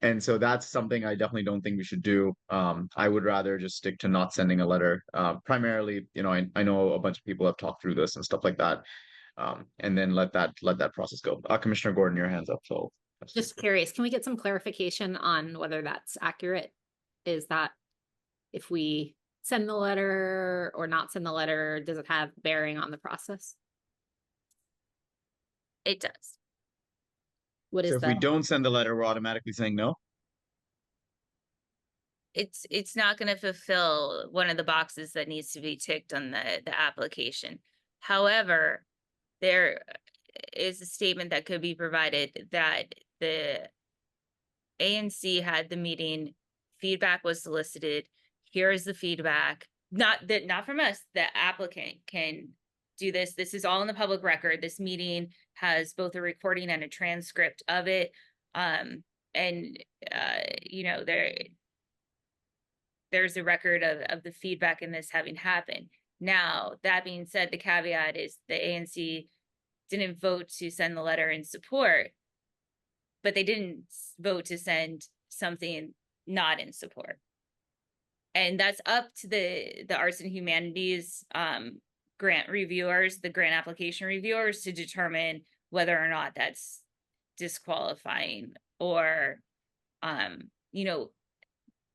And so that's something I definitely don't think we should do. I would rather just stick to not sending a letter. Primarily, I know a bunch of people have talked through this and stuff like that. And then let that process go. Commissioner Gordon, your hand's up. So just curious, can we get some clarification on whether that's accurate? Is that if we send the letter or not send the letter, does it have bearing on the process? It does. What is so if we don't send the letter, we're automatically saying no? It's not going to fulfill one of the boxes that needs to be ticked on the application. However, there is a statement that could be provided that the ANC had the meeting, feedback was solicited. Here is the feedback. Not from us, the applicant can do this. This is all in the public record. This meeting has both a recording and a transcript of it. There's a record of the feedback in this having happened. Now, that being said, the caveat is the ANC didn't vote to send the letter in support, but they didn't vote to send something not in support. And that's up to the Arts and Humanities grant reviewers, the grant application reviewers, to determine whether or not that's disqualifying or,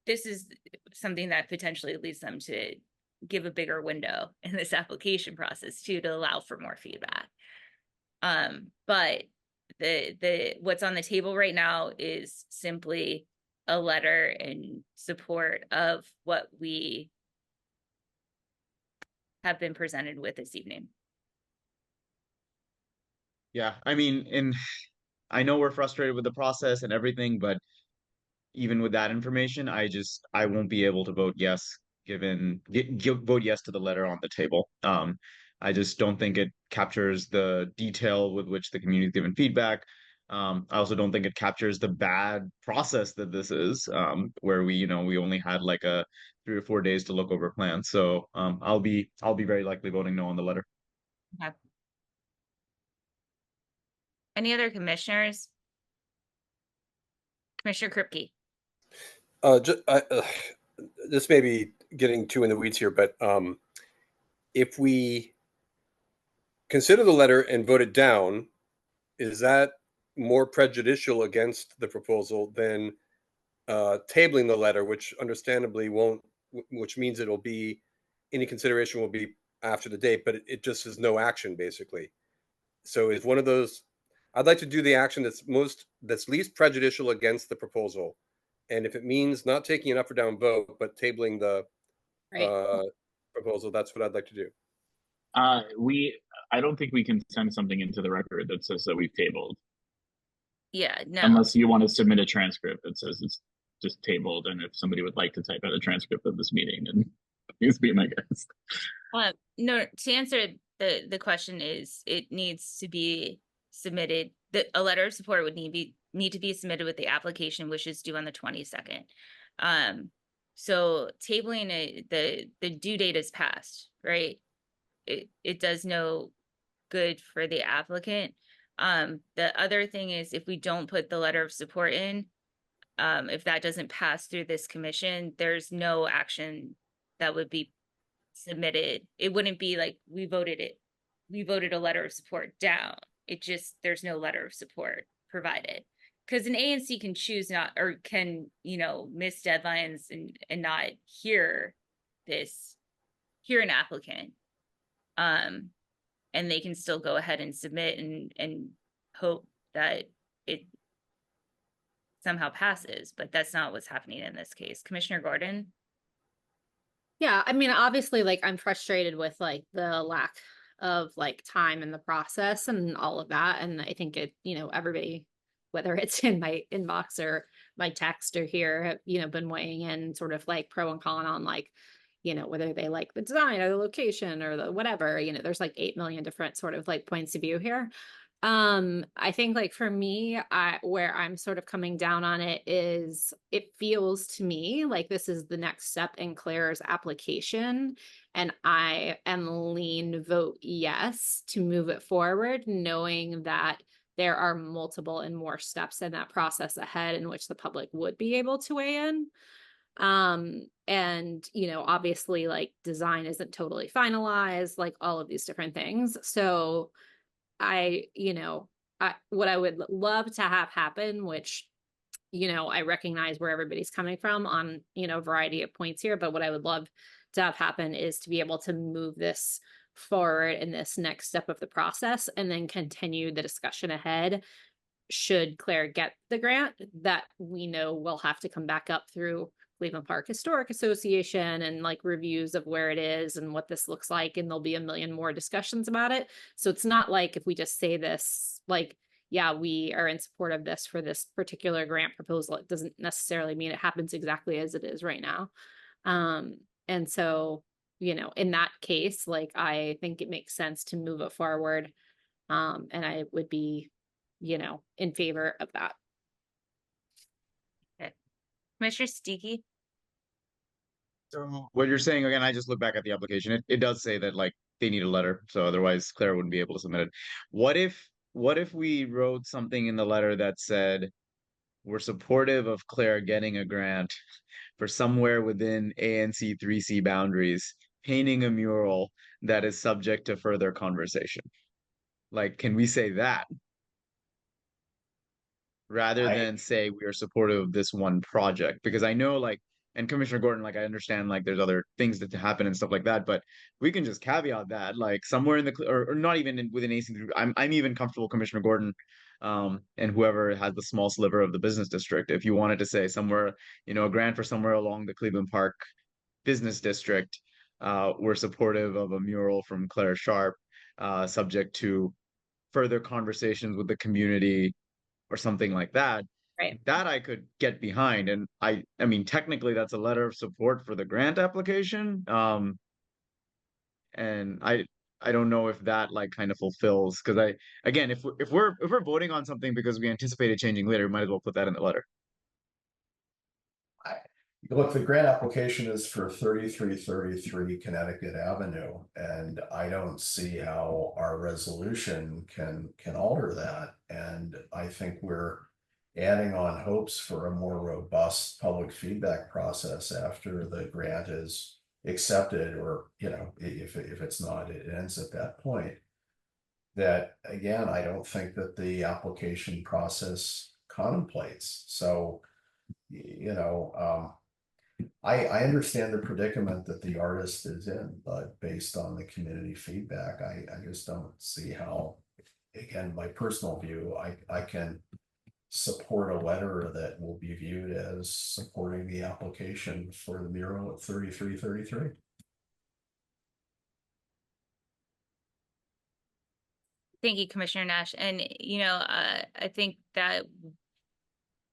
this is something that potentially leads them to give a bigger window in this application process too, to allow for more feedback. But the what's on the table right now is simply a letter in support of what we have been presented with this evening. Yeah, I mean, I know we're frustrated with the process and everything, but even with that information, I won't be able to vote yes, vote yes to the letter on the table. I just don't think it captures the detail with which the community's given feedback. I also don't think it captures the bad process that this is, where we only had like 3 or 4 days to look over plans. So I'll be very likely voting no on the letter. Okay. Any other commissioners? Commissioner Kripke. This may be getting too in the weeds here, but if we consider the letter and vote it down, is that more prejudicial against the proposal than tabling the letter, which understandably won't, which means it'll be, any consideration will be after the date, but it just is no action basically. So is one of those, I'd like to do the action that's least prejudicial against the proposal. And if it means not taking an up or down vote, but tabling the proposal, that's what I'd like to do. I don't think we can send something into the record that says that we've tabled. Yeah, no. Unless you want to submit a transcript that says it's just tabled, and if somebody would like to type out a transcript of this meeting, then please be my guest. No, to answer the question is, it needs to be submitted. A letter of support would need to be submitted with the application, which is due on the 22nd. So tabling the due date is passed, right? It does no good for the applicant. The other thing is, if we don't put the letter of support in, if that doesn't pass through this commission, there's no action that would be submitted. It wouldn't be like we voted a letter of support down. It just, there's no letter of support provided, because an ANC can choose not, or can, miss deadlines and not hear an applicant. And they can still go ahead and submit and hope that it somehow passes, but that's not what's happening in this case. Commissioner Gordon? Yeah, I mean, obviously, like, I'm frustrated with like the lack of like time in the process and all of that. And I think everybody, whether it's in my inbox or my text or here, have, been weighing in sort of like pro and con on like, whether they like the design or the location or the whatever, there's like 8 million different sort of like points of view here. I think like for me, where I'm sort of coming down on it is, it feels to me like this is the next step in Claire's application, and I am lean vote yes to move it forward, knowing that there are multiple and more steps in that process ahead in which the public would be able to weigh in. And obviously like design isn't totally finalized, like all of these different things. So what I would love to have happen, which, I recognize where everybody's coming from on, a variety of points here, but what I would love to have happen is to be able to move this forward in this next step of the process, and then continue the discussion ahead should Claire get the grant, that we know will have to come back up through Cleveland Park Historic Association and like reviews of where it is and what this looks like, and there'll be a million more discussions about it. So it's not like if we just say this, like, yeah, we are in support of this for this particular grant proposal, it doesn't necessarily mean it happens exactly as it is right now. And so, in that case, like, I think it makes sense to move it forward. And I would be, in favor of that. Okay. Commissioner Stuckey? So what you're saying, again, I just look back at the application. It does say that like they need a letter, so otherwise Claire wouldn't be able to submit it. What if we wrote something in the letter that said we're supportive of Claire getting a grant for somewhere within ANC3C boundaries, painting a mural that is subject to further conversation? Like, can we say that rather than say we are supportive of this one project? Because I know, like, and Commissioner Gordon, like I understand like there's other things that happen and stuff like that, but we can just caveat that like somewhere in the or not even within AC3. I'm even comfortable, Commissioner Gordon, and whoever has the small sliver of the business district, if you wanted to say somewhere, a grant for somewhere along the Cleveland Park business district, we're supportive of a mural from Claire Sharp, subject to further conversations with the community or something like that. Right. That I could get behind. And I mean, technically that's a letter of support for the grant application. And I don't know if that like kind of fulfills, because again, if we're voting on something because we anticipate it changing later, we might as well put that in the letter. Look, the grant application is for 3333 Connecticut Avenue, and I don't see how our resolution can alter that. And I think we're adding on hopes for a more robust public feedback process after the grant is accepted, or if it's not, it ends at that point. That again, I don't think that the application process contemplates. So, I understand the predicament that the artist is in, but based on the community feedback, I just don't see how, again, my personal view, I can support a letter that will be viewed as supporting the application for the mural at 3333. Thank you, Commissioner Nash. And, I think that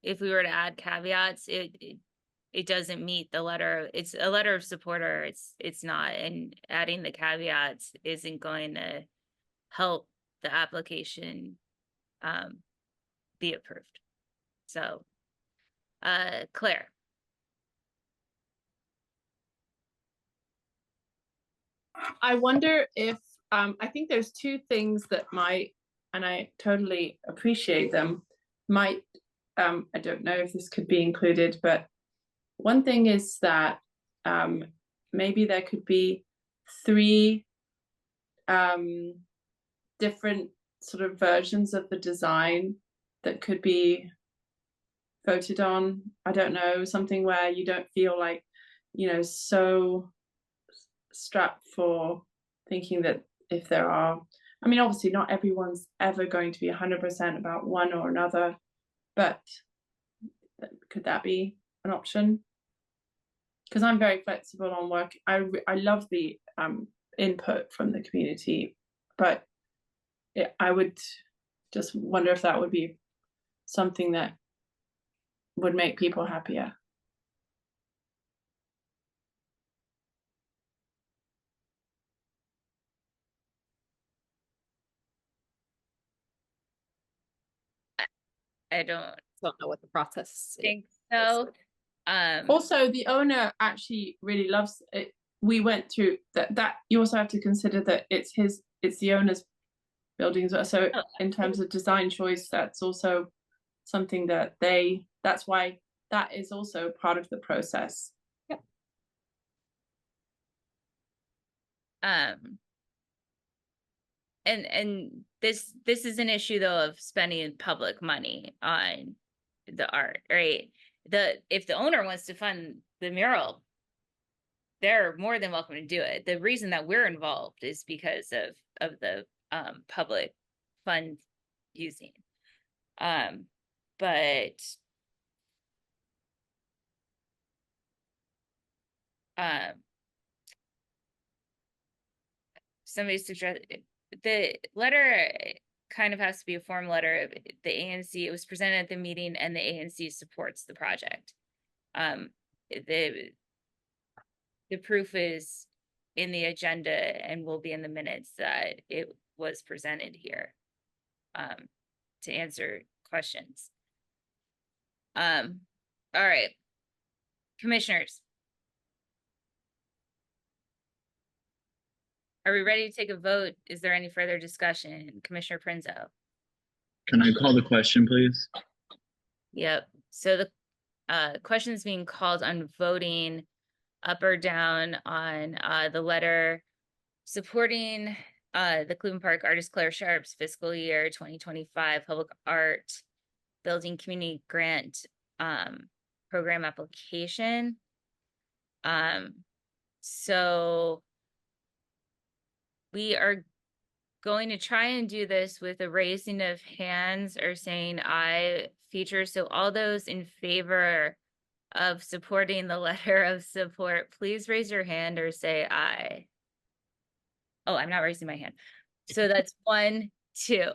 if we were to add caveats, it doesn't meet the letter. It's a letter of support, or it's not. And adding the caveats isn't going to help the application be approved. So, Claire. I wonder if I think there's two things that might, and I totally appreciate them, might I don't know if this could be included, but one thing is that maybe there could be 3 different sort of versions of the design that could be voted on. I don't know, something where you don't feel like, so strapped for thinking that if there are, I mean, obviously not everyone's ever going to be 100% about one or another, but could that be an option? Because I'm very flexible on work. I love the input from the community, but I would just wonder if that would be something that would make people happier. I don't know what the process think so. Also, the owner actually really loves it. We went through that you also have to consider that it's the owner's building as well. So in terms of design choice, that's also something that that's why that is also part of the process. Yep. And this is an issue though of spending public money on the art, right? If the owner wants to fund the mural, they're more than welcome to do it. The reason that we're involved is because of the public fund using. But somebody suggested the letter kind of has to be a form letter. The ANC, it was presented at the meeting, and the ANC supports the project. The proof is in the agenda and will be in the minutes that it was presented here to answer questions. All right, commissioners. Are we ready to take a vote? Is there any further discussion? Commissioner Prinzo? Can I call the question, please? Yep. So the question is being called on voting up or down on the letter supporting the Cleveland Park artist Claire Sharp's fiscal year 2025 public art building community grant program application. So we are going to try and do this with a raising of hands or saying aye feature. So all those in favor of supporting the letter of support, please raise your hand or say aye. Oh, I'm not raising my hand. So that's 1, 2.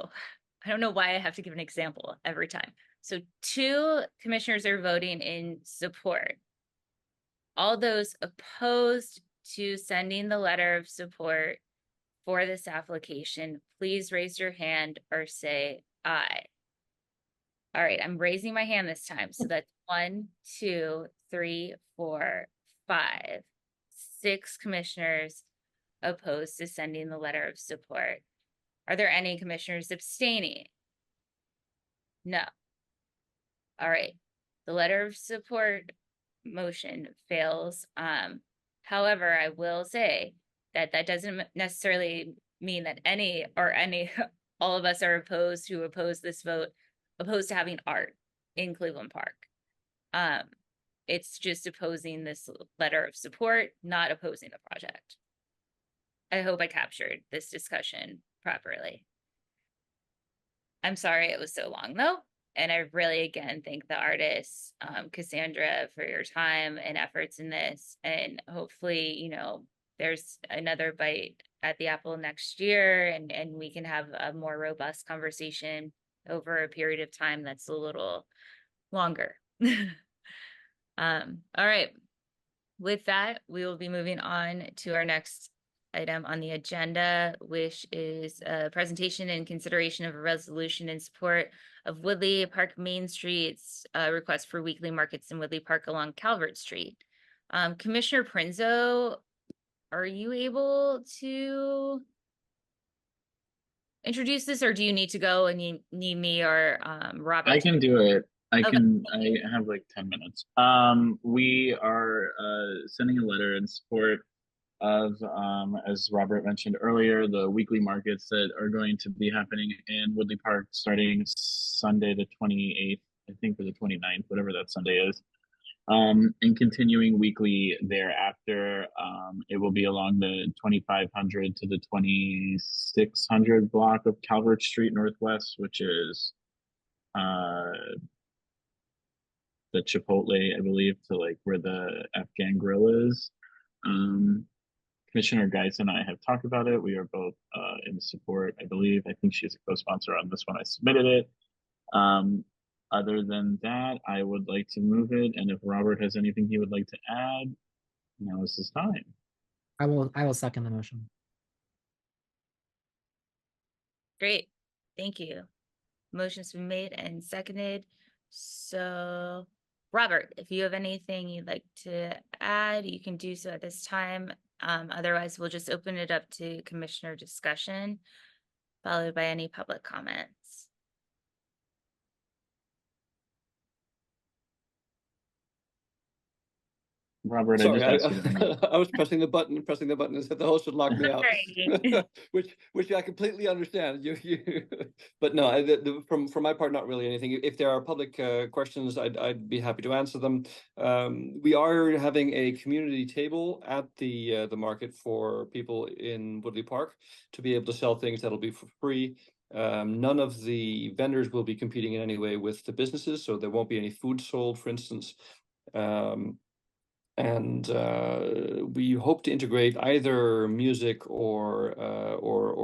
I don't know why I have to give an example every time. So 2 commissioners are voting in support. All those opposed to sending the letter of support for this application, please raise your hand or say aye. All right, I'm raising my hand this time. So that's 1, 2, 3, 4, 5, 6 commissioners opposed to sending the letter of support. Are there any commissioners abstaining? No. All right, the letter of support motion fails. However, I will say that that doesn't necessarily mean that all of us are opposed who oppose this vote, opposed to having art in Cleveland Park. It's just opposing this letter of support, not opposing the project. I hope I captured this discussion properly. I'm sorry it was so long though. And I really, again, thank the artists, Cassandra, for your time and efforts in this. And hopefully, you know, there's another bite at the apple next year and we can have a more robust conversation over a period of time that's a little longer. All right. With that, we will be moving on to our next item on the agenda, which is a presentation and consideration of a resolution in support of Woodley Park Main Street's request for weekly markets in Woodley Park along Calvert Street. Commissioner Prinzo, are you able to introduce this, or do you need to go and you need me or Robert? I can do it. I Okay. can, I have like 10 minutes. We are sending a letter in support of, as Robert mentioned earlier, the weekly markets that are going to be happening in Woodley Park starting Sunday the 28th, I think, or the 29th, whatever that Sunday is. And continuing weekly thereafter. It will be along the 2500 to the 2600 block of Calvert Street Northwest, which is the Chipotle, I believe, to like where the Afghan Grill is. Commissioner Geis and I have talked about it. We are both in support, I believe. I think she's a co-sponsor on this one. I submitted it. Other than that, I would like to move it. And if Robert has anything he would like to add, now is his time. I will second the motion. Great. Thank you. Motion's been made and seconded. So, Robert, if you have anything you'd like to add, you can do so at this time. Otherwise, we'll just open it up to commissioner discussion, followed by any public comments. Robert, Sorry, I just asked you to unmute. I was pressing the button as if the host would lock me out, Sorry. which I completely understand. But no, from my part, not really anything. If there are public questions, I'd be happy to answer them. We are having a community table at the market for people in Woodley Park to be able to sell things that'll be for free. None of the vendors will be competing in any way with the businesses, so there won't be any food sold, for instance. And we hope to integrate either music or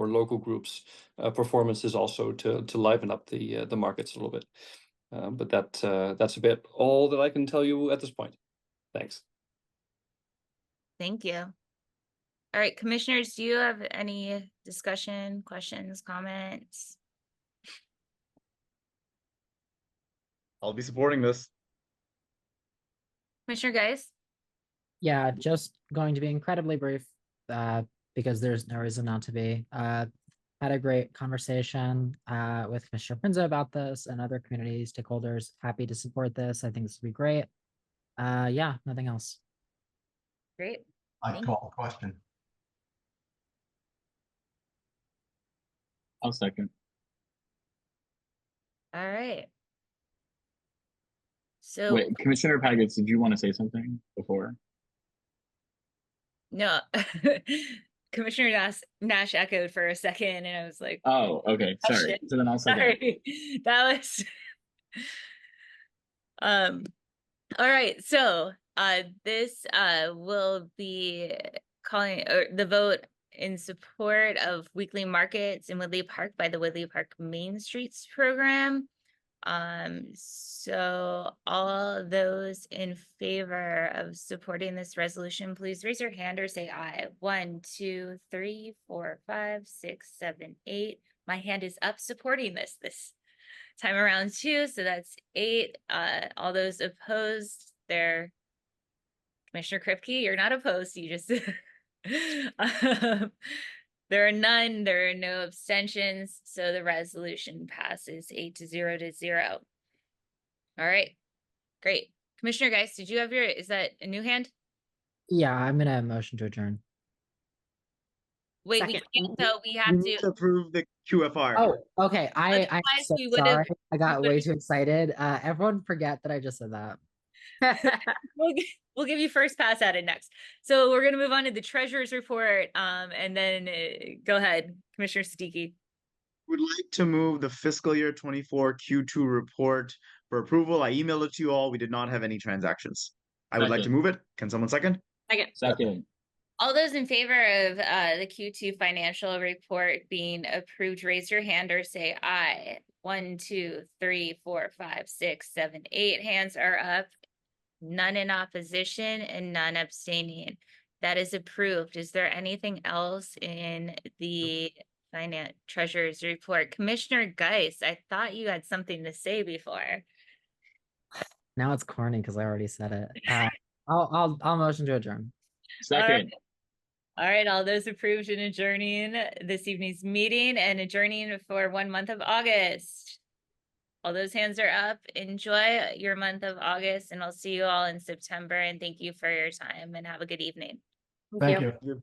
local groups performances also to liven up the markets a little bit. But that's a bit all that I can tell you at this point. Thanks. Thank you. All right, commissioners, do you have any discussion, questions, comments? I'll be supporting this. Commissioner Geis? Yeah, just going to be incredibly brief, because there's no reason not to be. Had a great conversation with Commissioner Prinzo about this and other community stakeholders. Happy to support this. I think this would be great. Yeah, nothing else. Great. I'd call the question. I'll second. All right. So Wait, Commissioner Paggett, did you want to say something before? No. Commissioner Nash echoed for a second and I was like, Oh, okay. oh, Sorry. shit. So then I'll second. Sorry. That was all right. So this will be calling or the vote in support of weekly markets in Woodley Park by the Woodley Park Main Streets program. So all those in favor of supporting this resolution, please raise your hand or say aye. 1, 2, 3, 4, 5, 6, 7, 8. My hand is up supporting this time around 2, so that's 8. All those opposed, there. Commissioner Kripke, you're not opposed, you just there are none, there are no abstentions, so the resolution passes 8-0 to 0. All right, great. Commissioner Geis, did you have is that a new hand? Yeah, I'm gonna motion to adjourn. Wait, we can't though, we have We need to approve the QFR. Oh, okay. I'm Otherwise, so we would've- sorry. I got way too excited. Everyone forget that I just said that. we'll give you first pass at it next. So we're gonna move on to the treasurer's report, and then go ahead, Commissioner Siddiqui. Would like to move the fiscal year 24 Q2 report for approval. I emailed it to you all. We did not have any transactions. I would like to Second. move it. Can someone second? Second. All those in favor of the Q2 financial report being approved, raise your hand or say aye. 1, 2, 3, 4, 5, 6, 7, 8 hands are up. None in opposition and none abstaining. That is approved. Is there anything else in the finance treasurer's report? Commissioner Geis, I thought you had something to say before. Now it's corny because I already said it. I'll motion to adjourn. Second. All right, all those approved in adjourning this evening's meeting and adjourning for 1 month of August. All those hands are up. Enjoy your month of August, and I'll see you all in September. And thank you for your time and have a good evening. Thank you.